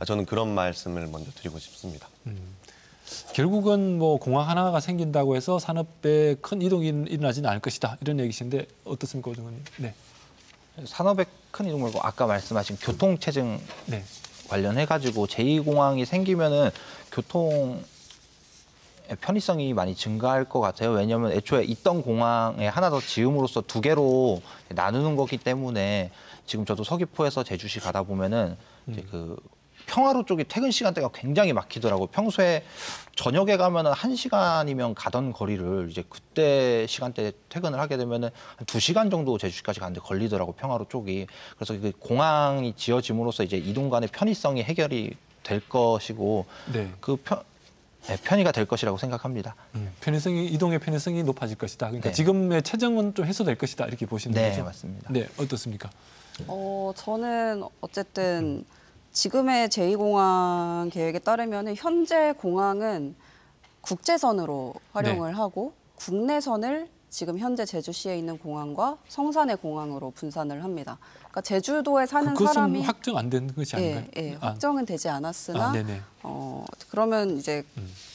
저는 그런 말씀을 먼저 드리고 싶습니다. 결국은 뭐 공항 하나가 생긴다고 해서 산업에 큰 이동이 일어나지는 않을 것이다. 이런 얘기신데 어떻습니까, 오정은님? 네. 산업의 큰 이동 말고 아까 말씀하신 교통체증 네. 관련해가지고 제2공항이 생기면은 교통 편의성이 많이 증가할 것 같아요. 왜냐하면 애초에 있던 공항에 하나 더 지음으로써 두 개로 나누는 거기 때문에 지금 저도 서귀포에서 제주시 가다 보면은 이제 그 평화로 쪽이 퇴근 시간대가 굉장히 막히더라고요. 평소에 저녁에 가면은 1시간이면 가던 거리를 이제 그때 시간대에 퇴근을 하게 되면은 한 2시간 정도 제주시까지 가는데 걸리더라고요. 평화로 쪽이. 그래서 그 공항이 지어짐으로써 이제 이동 간의 편의성이 해결이 될 것이고 네. 그 편의가 될 것이라고 생각합니다. 편의성이 이동의 편의성이 높아질 것이다. 그러니까 네. 지금의 체증은 좀 해소될 것이다 이렇게 보시는 네, 거죠? 맞습니다. 네, 어떻습니까? 저는 어쨌든 지금의 제2공항 계획에 따르면 현재 공항은 국제선으로 활용을 하고 국내선을 지금 현재 제주시에 있는 공항과 성산의 공항으로 분산을 합니다. 그러니까 제주도에 사는 그것은 사람이 확정 안 된 것이 아닌가요? 확정은 되지 않았으나 네네. 그러면 이제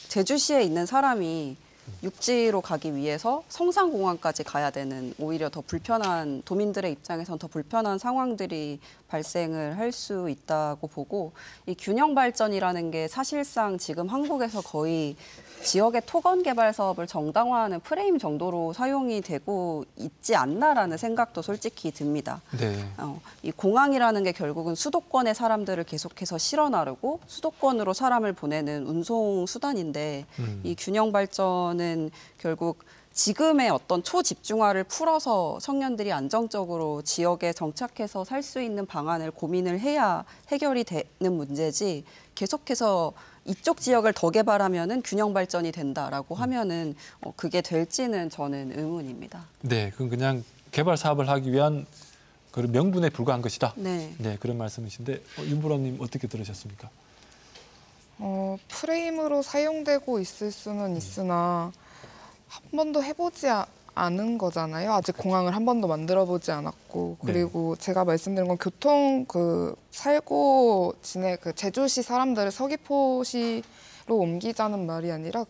제주시에 있는 사람이 육지로 가기 위해서 성산공항까지 가야 되는 오히려 더 불편한 도민들의 입장에선 더 불편한 상황들이 발생을 할 수 있다고 보고 이 균형 발전이라는 게 사실상 지금 한국에서 거의 지역의 토건 개발 사업을 정당화하는 프레임 정도로 사용이 되고 있지 않나라는 생각도 솔직히 듭니다. 네. 이 공항이라는 게 결국은 수도권의 사람들을 계속해서 실어 나르고 수도권으로 사람을 보내는 운송 수단인데 이 균형 발전은 결국 지금의 어떤 초집중화를 풀어서 청년들이 안정적으로 지역에 정착해서 살 수 있는 방안을 고민을 해야 해결이 되는 문제지 계속해서 이쪽 지역을 더 개발하면은 균형 발전이 된다라고 하면은 그게 될지는 저는 의문입니다. 네, 그건 그냥 개발 사업을 하기 위한 그런 명분에 불과한 것이다. 네. 네, 그런 말씀이신데 윤보라님 어떻게 들으셨습니까? 프레임으로 사용되고 있을 수는 있으나 한 번도 해보지 않은 거잖아요. 아직 공항을 한 번도 만들어보지 않았고 그리고 제가 말씀드린 건 교통 살고 지내 제주시 사람들을 서귀포시로 옮기자는 말이 아니라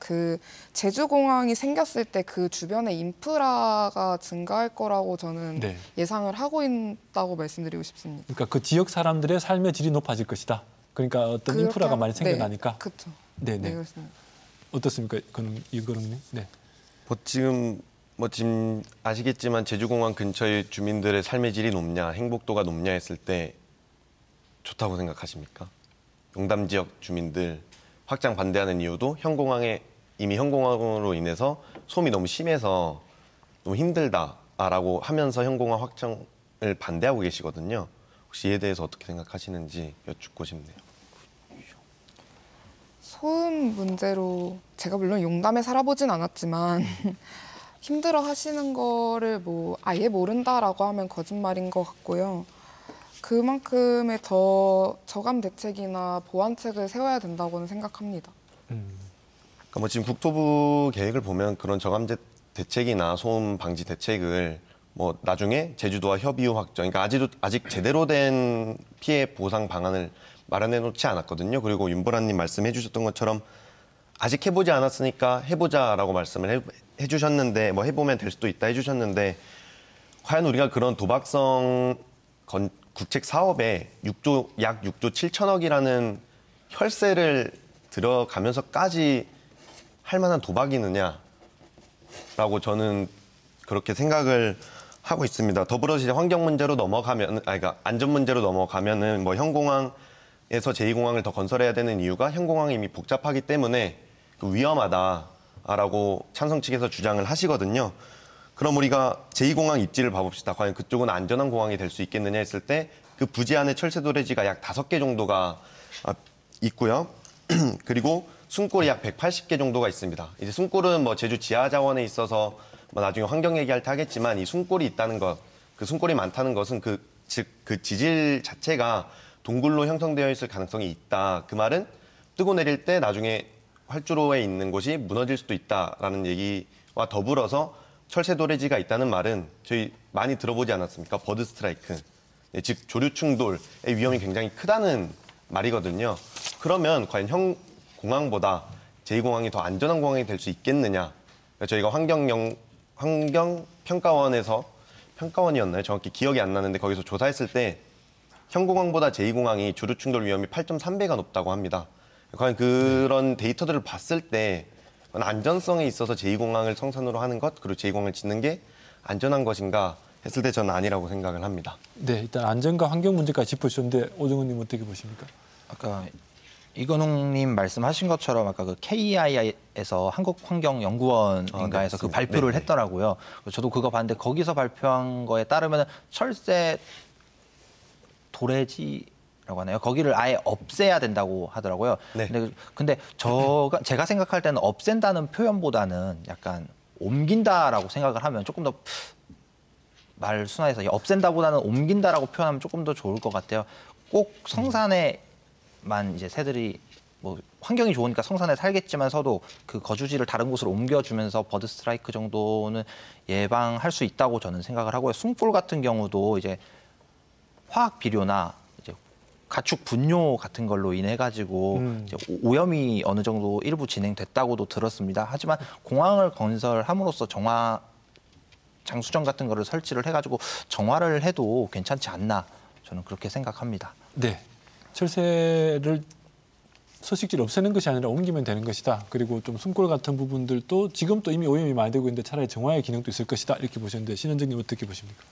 제주공항이 생겼을 때 그 주변의 인프라가 증가할 거라고 저는 예상을 하고 있다고 말씀드리고 싶습니다. 그러니까 그 지역 사람들의 삶의 질이 높아질 것이다. 그러니까 어떤 인프라가 많이 생겨나니까. 그렇죠. 네, 네, 그렇습니다. 어떻습니까, 이거는요? 네. 지금 아시겠지만 제주공항 근처의 주민들의 삶의 질이 높냐, 행복도가 높냐 했을 때 좋다고 생각하십니까? 용담 지역 주민들 확장 반대하는 이유도 이미 현공항으로 인해서 소음이 너무 심해서 너무 힘들다라고 하면서 현공항 확장을 반대하고 계시거든요. 혹시 이에 대해서 어떻게 생각하시는지 여쭙고 싶네요. 소음 문제로 제가 물론 용담에 살아보진 않았지만 힘들어 하시는 거를 아예 모른다라고 하면 거짓말인 것 같고요. 그만큼의 더 저감 대책이나 보완책을 세워야 된다고는 생각합니다. 그러니까 지금 국토부 계획을 보면 그런 저감 대책이나 소음 방지 대책을 나중에 제주도와 협의 후 확정, 그러니까 아직 제대로 된 피해 보상 방안을 마련해 놓지 않았거든요. 그리고 윤보라님 말씀해 주셨던 것처럼 아직 해보지 않았으니까 해보자라고 말씀을 해주셨는데 해보면 될 수도 있다 해주셨는데 과연 우리가 그런 도박성 국책 사업에 약 6조 7천억이라는 혈세를 들어가면서까지 할 만한 도박이느냐라고 저는 그렇게 생각을 하고 있습니다. 더불어 이제 환경 문제로 그러니까 안전 문제로 넘어가면은 현공항에서 제2공항을 더 건설해야 되는 이유가 현공항이 이미 복잡하기 때문에 위험하다라고 찬성 측에서 주장을 하시거든요. 그럼 우리가 제2공항 입지를 봐봅시다. 과연 그쪽은 안전한 공항이 될 수 있겠느냐 했을 때 그 부지 안에 철새 도래지가 약 5개 정도가 있고요. 그리고 숨골이 약 180개 정도가 있습니다. 이제 숨골은 제주 지하자원에 있어서 나중에 환경 얘기할 때 하겠지만 이 숨골이 있다는 것, 그 숨골이 많다는 것은 그 지질 자체가 동굴로 형성되어 있을 가능성이 있다. 그 말은 뜨고 내릴 때 나중에 활주로에 있는 곳이 무너질 수도 있다라는 얘기와 더불어서 철새 도래지가 있다는 말은 저희 많이 들어보지 않았습니까? 버드 스트라이크, 즉 조류 충돌의 위험이 굉장히 크다는 말이거든요. 그러면 과연 현 공항보다 제2공항이 더 안전한 공항이 될 수 있겠느냐? 저희가 환경평가원이었나요? 정확히 기억이 안 나는데 거기서 조사했을 때 현공항보다 제2공항이 조류 충돌 위험이 8.3배가 높다고 합니다. 과연 그런 데이터들을 봤을 때 안전성에 있어서 제2공항을 성산으로 하는 것, 그리고 제2공항을 짓는 게 안전한 것인가 했을 때 저는 아니라고 생각을 합니다. 네, 일단 안전과 환경 문제까지 짚어주셨는데 오정훈님 어떻게 보십니까? 아까 이건웅님 말씀하신 것처럼 아까 그 KII에서 한국환경연구원인가에서 그 발표를 했더라고요. 저도 그거 봤는데 거기서 발표한 거에 따르면 철새 도래지 라고 하나요? 거기를 아예 없애야 된다고 하더라고요. 네. 근데 제가 생각할 때는 없앤다는 표현보다는 약간 옮긴다라고 생각을 하면 조금 더 말 순화해서 없앤다보다는 옮긴다라고 표현하면 조금 더 좋을 것 같아요. 꼭 성산에만 이제 새들이 뭐 환경이 좋으니까 성산에 살겠지만서도 그 거주지를 다른 곳으로 옮겨주면서 버드 스트라이크 정도는 예방할 수 있다고 저는 생각을 하고요. 숨골 같은 경우도 이제 화학 비료나 이제 가축 분뇨 같은 걸로 인해 가지고 이제 오염이 어느 정도 일부 진행됐다고도 들었습니다. 하지만 공항을 건설함으로써 장수정 같은 거를 설치를 해가지고 정화를 해도 괜찮지 않나 저는 그렇게 생각합니다. 네, 철새를 서식지를 없애는 것이 아니라 옮기면 되는 것이다. 그리고 좀 숨골 같은 부분들도 지금 또 이미 오염이 많이 되고 있는데 차라리 정화의 기능도 있을 것이다. 이렇게 보셨는데 신원정님 어떻게 보십니까?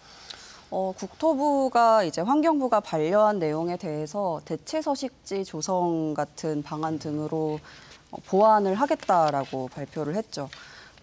국토부가 이제 환경부가 반려한 내용에 대해서 대체 서식지 조성 같은 방안 등으로 보완을 하겠다라고 발표를 했죠.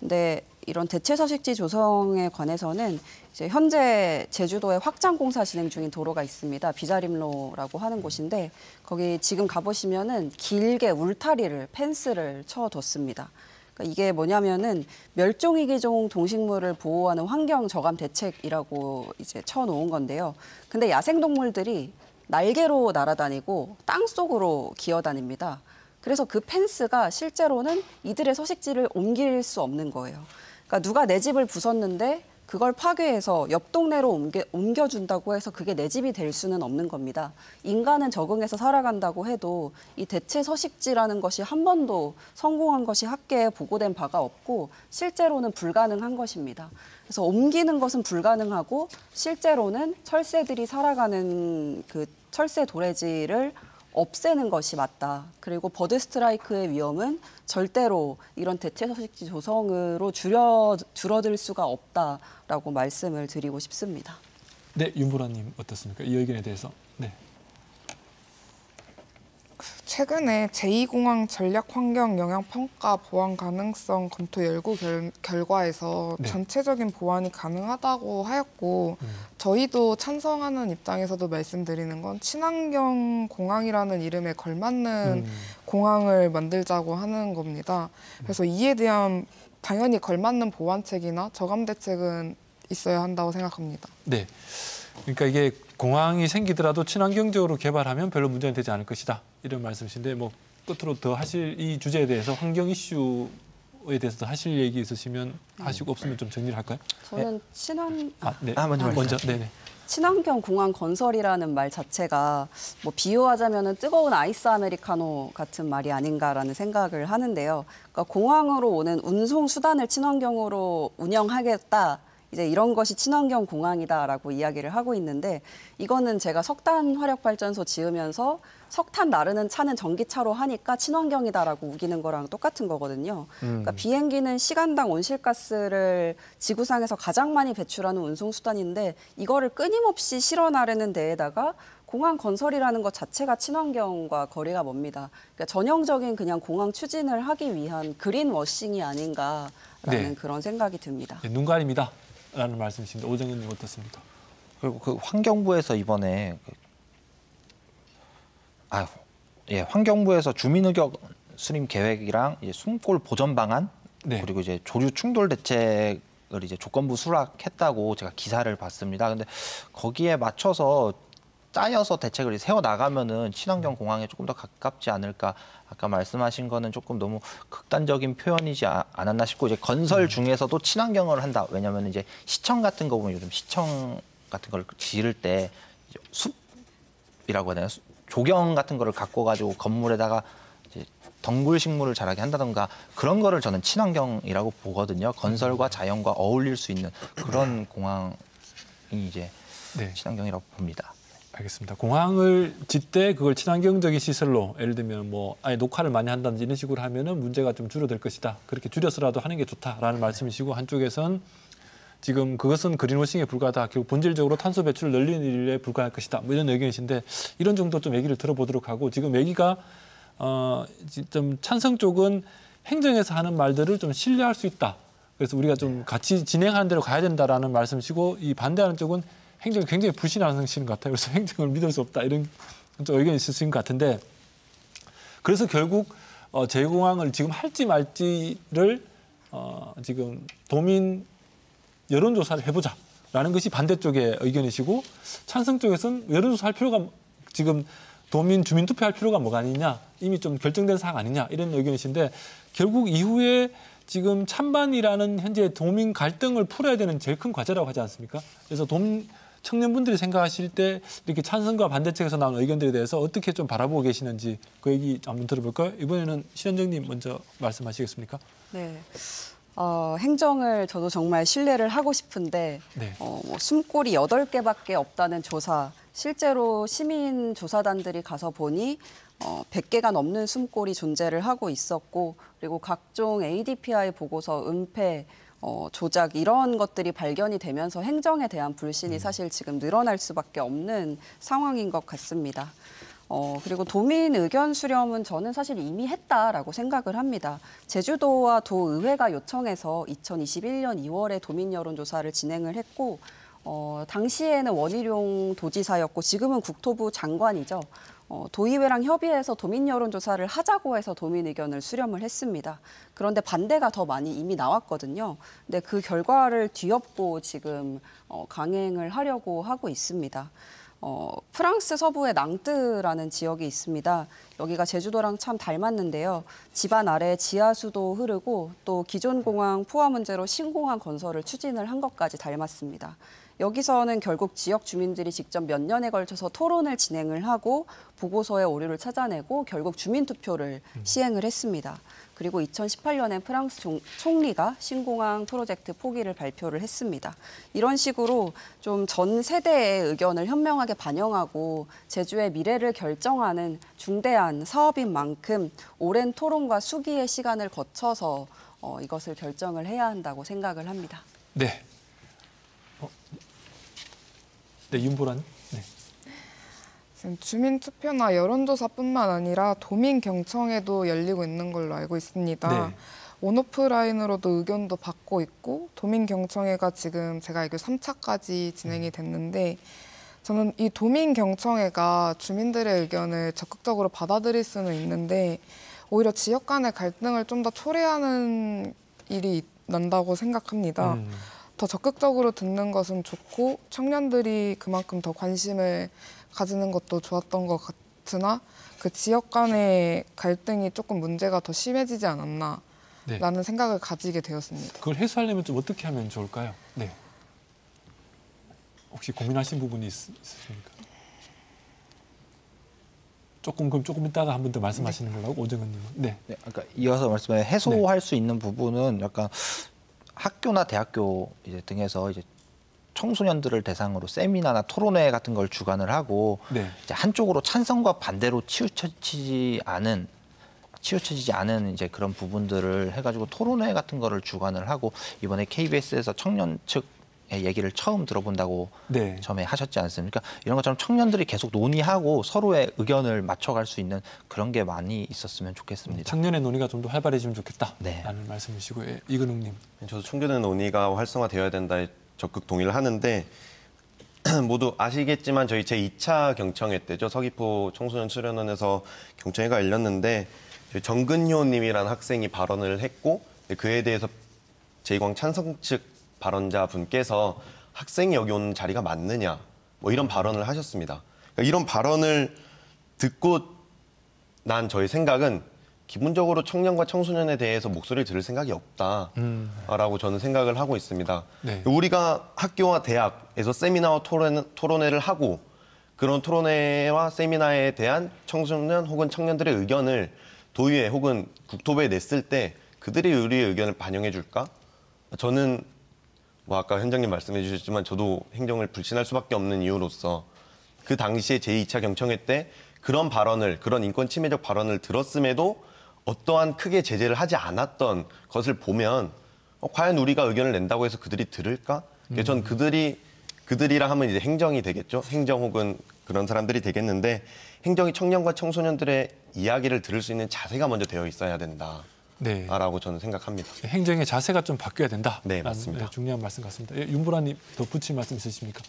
근데 이런 대체 서식지 조성에 관해서는 이제 현재 제주도에 확장 공사 진행 중인 도로가 있습니다. 비자림로라고 하는 곳인데 거기 지금 가보시면은 길게 울타리를 펜스를 쳐뒀습니다. 그러니까 이게 뭐냐면은 멸종위기종 동식물을 보호하는 환경 저감 대책이라고 이제 쳐놓은 건데요. 근데 야생동물들이 날개로 날아다니고 땅 속으로 기어다닙니다. 그래서 그 펜스가 실제로는 이들의 서식지를 옮길 수 없는 거예요. 그러니까 누가 내 집을 부쉈는데 그걸 파괴해서 옆 동네로 옮겨준다고 해서 그게 내 집이 될 수는 없는 겁니다. 인간은 적응해서 살아간다고 해도 이 대체 서식지라는 것이 한 번도 성공한 것이 학계에 보고된 바가 없고 실제로는 불가능한 것입니다. 그래서 옮기는 것은 불가능하고 실제로는 철새들이 살아가는 그 철새 도래지를 없애는 것이 맞다. 그리고 버드 스트라이크의 위험은 절대로 이런 대체 서식지 조성으로 줄어들 수가 없다라고 말씀을 드리고 싶습니다. 네, 윤보라님 어떻습니까? 이 의견에 대해서. 네. 최근에 제2공항 전략환경영향평가 보완 가능성 검토 열구 결과에서 네. 전체적인 보완이 가능하다고 하였고 저희도 찬성하는 입장에서도 말씀드리는 건 친환경 공항이라는 이름에 걸맞는 공항을 만들자고 하는 겁니다. 그래서 이에 대한 당연히 걸맞는 보완책이나 저감 대책은 있어야 한다고 생각합니다. 네. 그러니까 이게 공항이 생기더라도 친환경적으로 개발하면 별로 문제는 되지 않을 것이다. 이런 말씀이신데 뭐 끝으로 더 하실 이 주제에 대해서 환경 이슈에 대해서 하실 얘기 있으시면 하시고 없으면 좀 정리를 할까요? 저는 먼저 네네. 친환경 공항 건설이라는 말 자체가 뭐 비유하자면은 뜨거운 아이스 아메리카노 같은 말이 아닌가라는 생각을 하는데요. 그러니까 공항으로 오는 운송 수단을 친환경으로 운영하겠다. 이제 이런 것이 친환경 공항이다라고 이야기를 하고 있는데 이거는 제가 석탄 화력 발전소 지으면서 석탄 나르는 차는 전기차로 하니까 친환경이다라고 우기는 거랑 똑같은 거거든요. 그러니까 비행기는 시간당 온실가스를 지구상에서 가장 많이 배출하는 운송 수단인데 이거를 끊임없이 실어 나르는 데에다가 공항 건설이라는 것 자체가 친환경과 거리가 멉니다. 그러니까 전형적인 그냥 공항 추진을 하기 위한 그린워싱이 아닌가라는 네. 그런 생각이 듭니다. 네, 눈 가립니다. 라는 말씀이신데 오정현님 어떻습니까? 그리고 그 환경부에서 이번에 환경부에서 주민 의견 수립 계획이랑 이제 숨골 보전 방안 네. 그리고 이제 조류 충돌 대책을 이제 조건부 수락했다고 제가 기사를 봤습니다. 근데 거기에 맞춰서 짜여서 대책을 세워 나가면은 친환경 공항에 조금 더 가깝지 않을까. 아까 말씀하신 거는 조금 너무 극단적인 표현이지 않았나 싶고 이제 건설 중에서도 친환경을 한다. 왜냐하면 이제 시청 같은 거 보면 요즘 시청 같은 걸 지을 때 숲이라고 해야 되나 조경 같은 거를 갖고 가지고 건물에다가 이제 덩굴 식물을 자라게 한다던가 그런 거를 저는 친환경이라고 보거든요. 건설과 자연과 어울릴 수 있는 그런 공항이 이제 네. 친환경이라고 봅니다. 알겠습니다. 공항을 짓되 그걸 친환경적인 시설로 예를 들면 뭐 아예 녹화를 많이 한다든지 이런 식으로 하면은 문제가 좀 줄어들 것이다. 그렇게 줄여서라도 하는 게 좋다라는 말씀이시고 한쪽에선 지금 그것은 그린워싱에 불과하다. 결국 본질적으로 탄소 배출을 늘리는 일에 불과할 것이다. 뭐 이런 의견이신데 이런 정도 좀 얘기를 들어보도록 하고 지금 얘기가 좀 찬성 쪽은 행정에서 하는 말들을 좀 신뢰할 수 있다. 그래서 우리가 좀 같이 진행하는 대로 가야 된다라는 말씀이시고 이 반대하는 쪽은 행정이 굉장히 불신하시는 것 같아요. 그래서 행정을 믿을 수 없다 이런 좀 의견이 있으신 것 같은데 그래서 결국 재공항을 지금 할지 말지를 지금 도민 여론조사를 해보자라는 것이 반대쪽의 의견이시고 찬성 쪽에서는 여론조사할 필요가 지금 도민 주민투표할 필요가 뭐가 아니냐 이미 좀 결정된 사항 아니냐 이런 의견이신데 결국 이후에 지금 찬반이라는 현재 도민 갈등을 풀어야 되는 제일 큰 과제라고 하지 않습니까? 그래서 청년분들이 생각하실 때 이렇게 찬성과 반대측에서 나온 의견들에 대해서 어떻게 좀 바라보고 계시는지 그 얘기 한번 들어볼까요? 이번에는 신현정님 먼저 말씀하시겠습니까? 네. 행정을 저도 정말 신뢰를 하고 싶은데 네. 숨골이 8개밖에 없다는 조사, 실제로 시민 조사단들이 가서 보니 100개가 넘는 숨골이 존재를 하고 있었고 그리고 각종 ADPI 보고서, 은폐, 조작 이런 것들이 발견이 되면서 행정에 대한 불신이 사실 지금 늘어날 수밖에 없는 상황인 것 같습니다. 그리고 도민 의견 수렴은 저는 사실 이미 했다라고 생각을 합니다. 제주도와 도의회가 요청해서 2021년 2월에 도민 여론조사를 진행을 했고 당시에는 원희룡 도지사였고 지금은 국토부 장관이죠. 도의회랑 협의해서 도민 여론조사를 하자고 해서 도민 의견을 수렴을 했습니다. 그런데 반대가 더 많이 이미 나왔거든요. 근데 그 결과를 뒤엎고 지금 강행을 하려고 하고 있습니다. 프랑스 서부의 낭뜨라는 지역이 있습니다. 여기가 제주도랑 참 닮았는데요. 집안 아래 지하수도 흐르고 또 기존 공항 포화 문제로 신공항 건설을 추진을 한 것까지 닮았습니다. 여기서는 결국 지역 주민들이 직접 몇 년에 걸쳐서 토론을 진행을 하고 보고서의 오류를 찾아내고 결국 주민투표를 시행을 했습니다. 그리고 2018년에 프랑스 총리가 신공항 프로젝트 포기를 발표를 했습니다. 이런 식으로 좀 전 세대의 의견을 현명하게 반영하고 제주의 미래를 결정하는 중대한 사업인 만큼 오랜 토론과 수기의 시간을 거쳐서 이것을 결정을 해야 한다고 생각을 합니다. 네. 네, 윤보라님. 네. 지금 주민투표나 여론조사뿐만 아니라 도민경청회도 열리고 있는 걸로 알고 있습니다. 네. 온오프라인으로도 의견도 받고 있고 도민경청회가 지금 제가 알기로 3차까지 진행이 됐는데 저는 이 도민경청회가 주민들의 의견을 적극적으로 받아들일 수는 있는데 오히려 지역 간의 갈등을 좀 더 초래하는 일이 난다고 생각합니다. 더 적극적으로 듣는 것은 좋고 청년들이 그만큼 더 관심을 가지는 것도 좋았던 것 같으나 그 지역 간의 갈등이 조금 문제가 더 심해지지 않았나 라는 생각을 가지게 되었습니다. 그걸 해소하려면 좀 어떻게 하면 좋을까요? 네. 혹시 고민하신 부분이 있으십니까? 그럼 조금 이따가 한 번 더 말씀하시는 걸로 하고 오정은님은. 네. 네, 그러니까 이어서 말씀해 해소할 수 있는 부분은 약간 학교나 대학교 이제 등에서 이제 청소년들을 대상으로 세미나나 토론회 같은 걸 주관을 하고 이제 한쪽으로 찬성과 반대로 치우쳐지지 않은 이제 그런 부분들을 해가지고 토론회 같은 거를 주관을 하고 이번에 KBS에서 청년 측의 얘기를 처음 들어본다고 처음에 하셨지 않습니까? 이런 것처럼 청년들이 계속 논의하고 서로의 의견을 맞춰갈 수 있는 그런 게 많이 있었으면 좋겠습니다. 청년의 논의가 좀 더 활발해지면 좋겠다라는 말씀이시고 이근웅님. 저도 청년의 논의가 활성화되어야 된다에 적극 동의를 하는데 모두 아시겠지만 저희 제2차 경청회 때죠. 서귀포 청소년 수련원에서 경청회가 열렸는데 정근효 님이라는 학생이 발언을 했고 그에 대해서 제2공항 찬성 측 발언자 분께서 학생이 여기 오는 자리가 맞느냐 뭐 이런 발언을 하셨습니다. 그러니까 이런 발언을 듣고 난 저의 생각은 기본적으로 청년과 청소년에 대해서 목소리를 들을 생각이 없다라고 저는 생각을 하고 있습니다. 우리가 학교와 대학에서 세미나와 토론회를 하고 그런 토론회와 세미나에 대한 청소년 혹은 청년들의 의견을 도의회 혹은 국토부에 냈을 때 그들이 우리의 의견을 반영해 줄까? 저는 뭐 아까 현장님 말씀해 주셨지만 저도 행정을 불신할 수밖에 없는 이유로서 그 당시에 제2차 경청회 때 그런 인권 침해적 발언을 들었음에도 어떠한 크게 제재를 하지 않았던 것을 보면 과연 우리가 의견을 낸다고 해서 그들이 들을까? 전 그들이라 하면 이제 행정이 되겠죠. 행정 혹은 그런 사람들이 되겠는데 행정이 청년과 청소년들의 이야기를 들을 수 있는 자세가 먼저 되어 있어야 된다라고 저는 생각합니다. 행정의 자세가 좀 바뀌어야 된다. 네, 맞습니다. 중요한 말씀 같습니다. 윤보라님 덧붙일 말씀 있으십니까?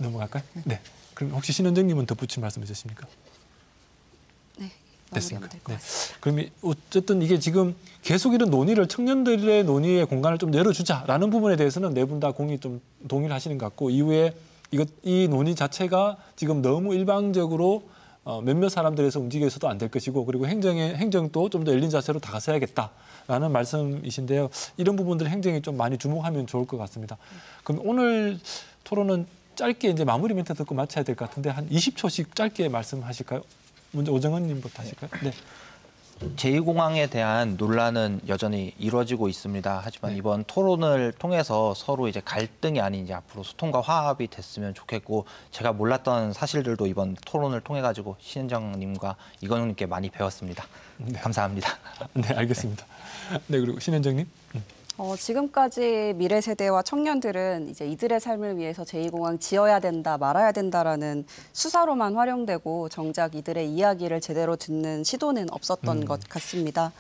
넘어갈까요? 네. 그럼 혹시 신원정님은 덧붙인 말씀 있으십니까? 네, 됐습니다. 마무리하면 될 것 같습니다. 그럼 어쨌든 이게 지금 계속 이런 논의를 청년들의 논의의 공간을 좀 열어주자라는 부분에 대해서는 네 분 다 좀 동의를 하시는 것 같고 이후에 이 논의 자체가 지금 너무 일방적으로 몇몇 사람들에서 움직여서도 안 될 것이고 그리고 행정도 좀 더 열린 자세로 다가서야겠다라는 말씀이신데요. 이런 부분들 행정이 좀 많이 주목하면 좋을 것 같습니다. 그럼 오늘 토론은 짧게 이제 마무리 멘트 듣고 마쳐야 될 것 같은데 한 20초씩 짧게 말씀하실까요? 먼저 오정헌님부터 하실까요? 네. 제2공항에 대한 논란은 여전히 이루어지고 있습니다. 하지만 네. 이번 토론을 통해서 서로 이제 갈등이 아닌 이제 앞으로 소통과 화합이 됐으면 좋겠고 제가 몰랐던 사실들도 이번 토론을 통해 가지고 신현정님과 이건웅님께 많이 배웠습니다. 네. 감사합니다. 네, 알겠습니다. 네, 그리고 신현정님. 지금까지 미래 세대와 청년들은 이제 이들의 삶을 위해서 제2공항 지어야 된다, 말아야 된다라는 수사로만 활용되고 정작 이들의 이야기를 제대로 듣는 시도는 없었던 것 같습니다.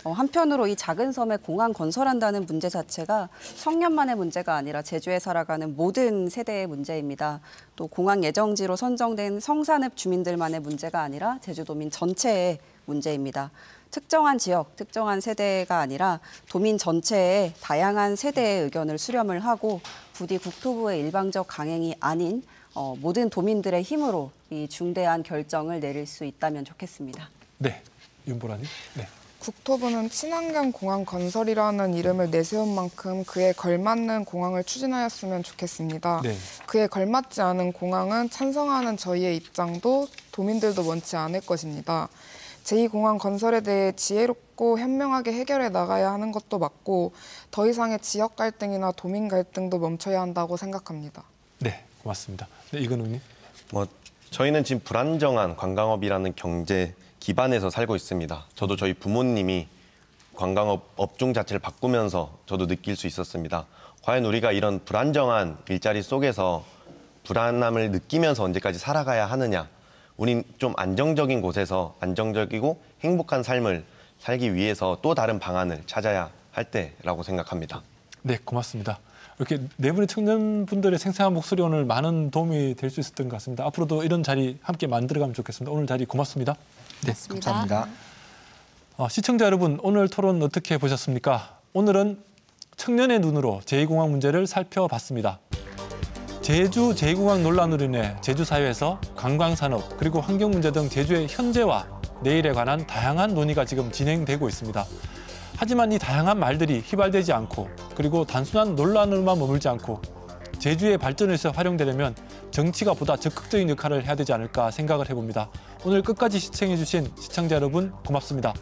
한편으로 이 작은 섬에 공항 건설한다는 문제 자체가 청년만의 문제가 아니라 제주에 살아가는 모든 세대의 문제입니다. 또 공항 예정지로 선정된 성산읍 주민들만의 문제가 아니라 제주도민 전체의 문제입니다. 특정한 지역, 특정한 세대가 아니라 도민 전체의 다양한 세대의 의견을 수렴을 하고 부디 국토부의 일방적 강행이 아닌 모든 도민들의 힘으로 이 중대한 결정을 내릴 수 있다면 좋겠습니다. 네, 윤보라님. 네. 국토부는 친환경 공항 건설이라는 이름을 내세운 만큼 그에 걸맞는 공항을 추진하였으면 좋겠습니다. 네. 그에 걸맞지 않은 공항은 찬성하는 저희의 입장도 도민들도 원치 않을 것입니다. 제2공항 건설에 대해 지혜롭고 현명하게 해결해 나가야 하는 것도 맞고 더 이상의 지역 갈등이나 도민 갈등도 멈춰야 한다고 생각합니다. 네, 고맙습니다. 네, 이건웅님. 저희는 지금 불안정한 관광업이라는 경제 기반에서 살고 있습니다. 저도 저희 부모님이 관광업 업종 자체를 바꾸면서 저도 느낄 수 있었습니다. 과연 우리가 이런 불안정한 일자리 속에서 불안함을 느끼면서 언제까지 살아가야 하느냐. 우린 좀 안정적인 곳에서 안정적이고 행복한 삶을 살기 위해서 또 다른 방안을 찾아야 할 때라고 생각합니다. 네, 고맙습니다. 이렇게 네 분의 청년분들의 생생한 목소리 오늘 많은 도움이 될 수 있었던 것 같습니다. 앞으로도 이런 자리 함께 만들어가면 좋겠습니다. 오늘 자리 고맙습니다. 네, 감사합니다. 시청자 여러분, 오늘 토론 어떻게 보셨습니까? 오늘은 청년의 눈으로 제2공항 문제를 살펴봤습니다. 제주 제2공항 논란으로 인해 제주 사회에서 관광산업 그리고 환경 문제 등 제주의 현재와 내일에 관한 다양한 논의가 지금 진행되고 있습니다. 하지만 이 다양한 말들이 휘발되지 않고 그리고 단순한 논란으로만 머물지 않고 제주의 발전을 위해서 활용되려면 정치가 보다 적극적인 역할을 해야 되지 않을까 생각을 해봅니다. 오늘 끝까지 시청해주신 시청자 여러분 고맙습니다.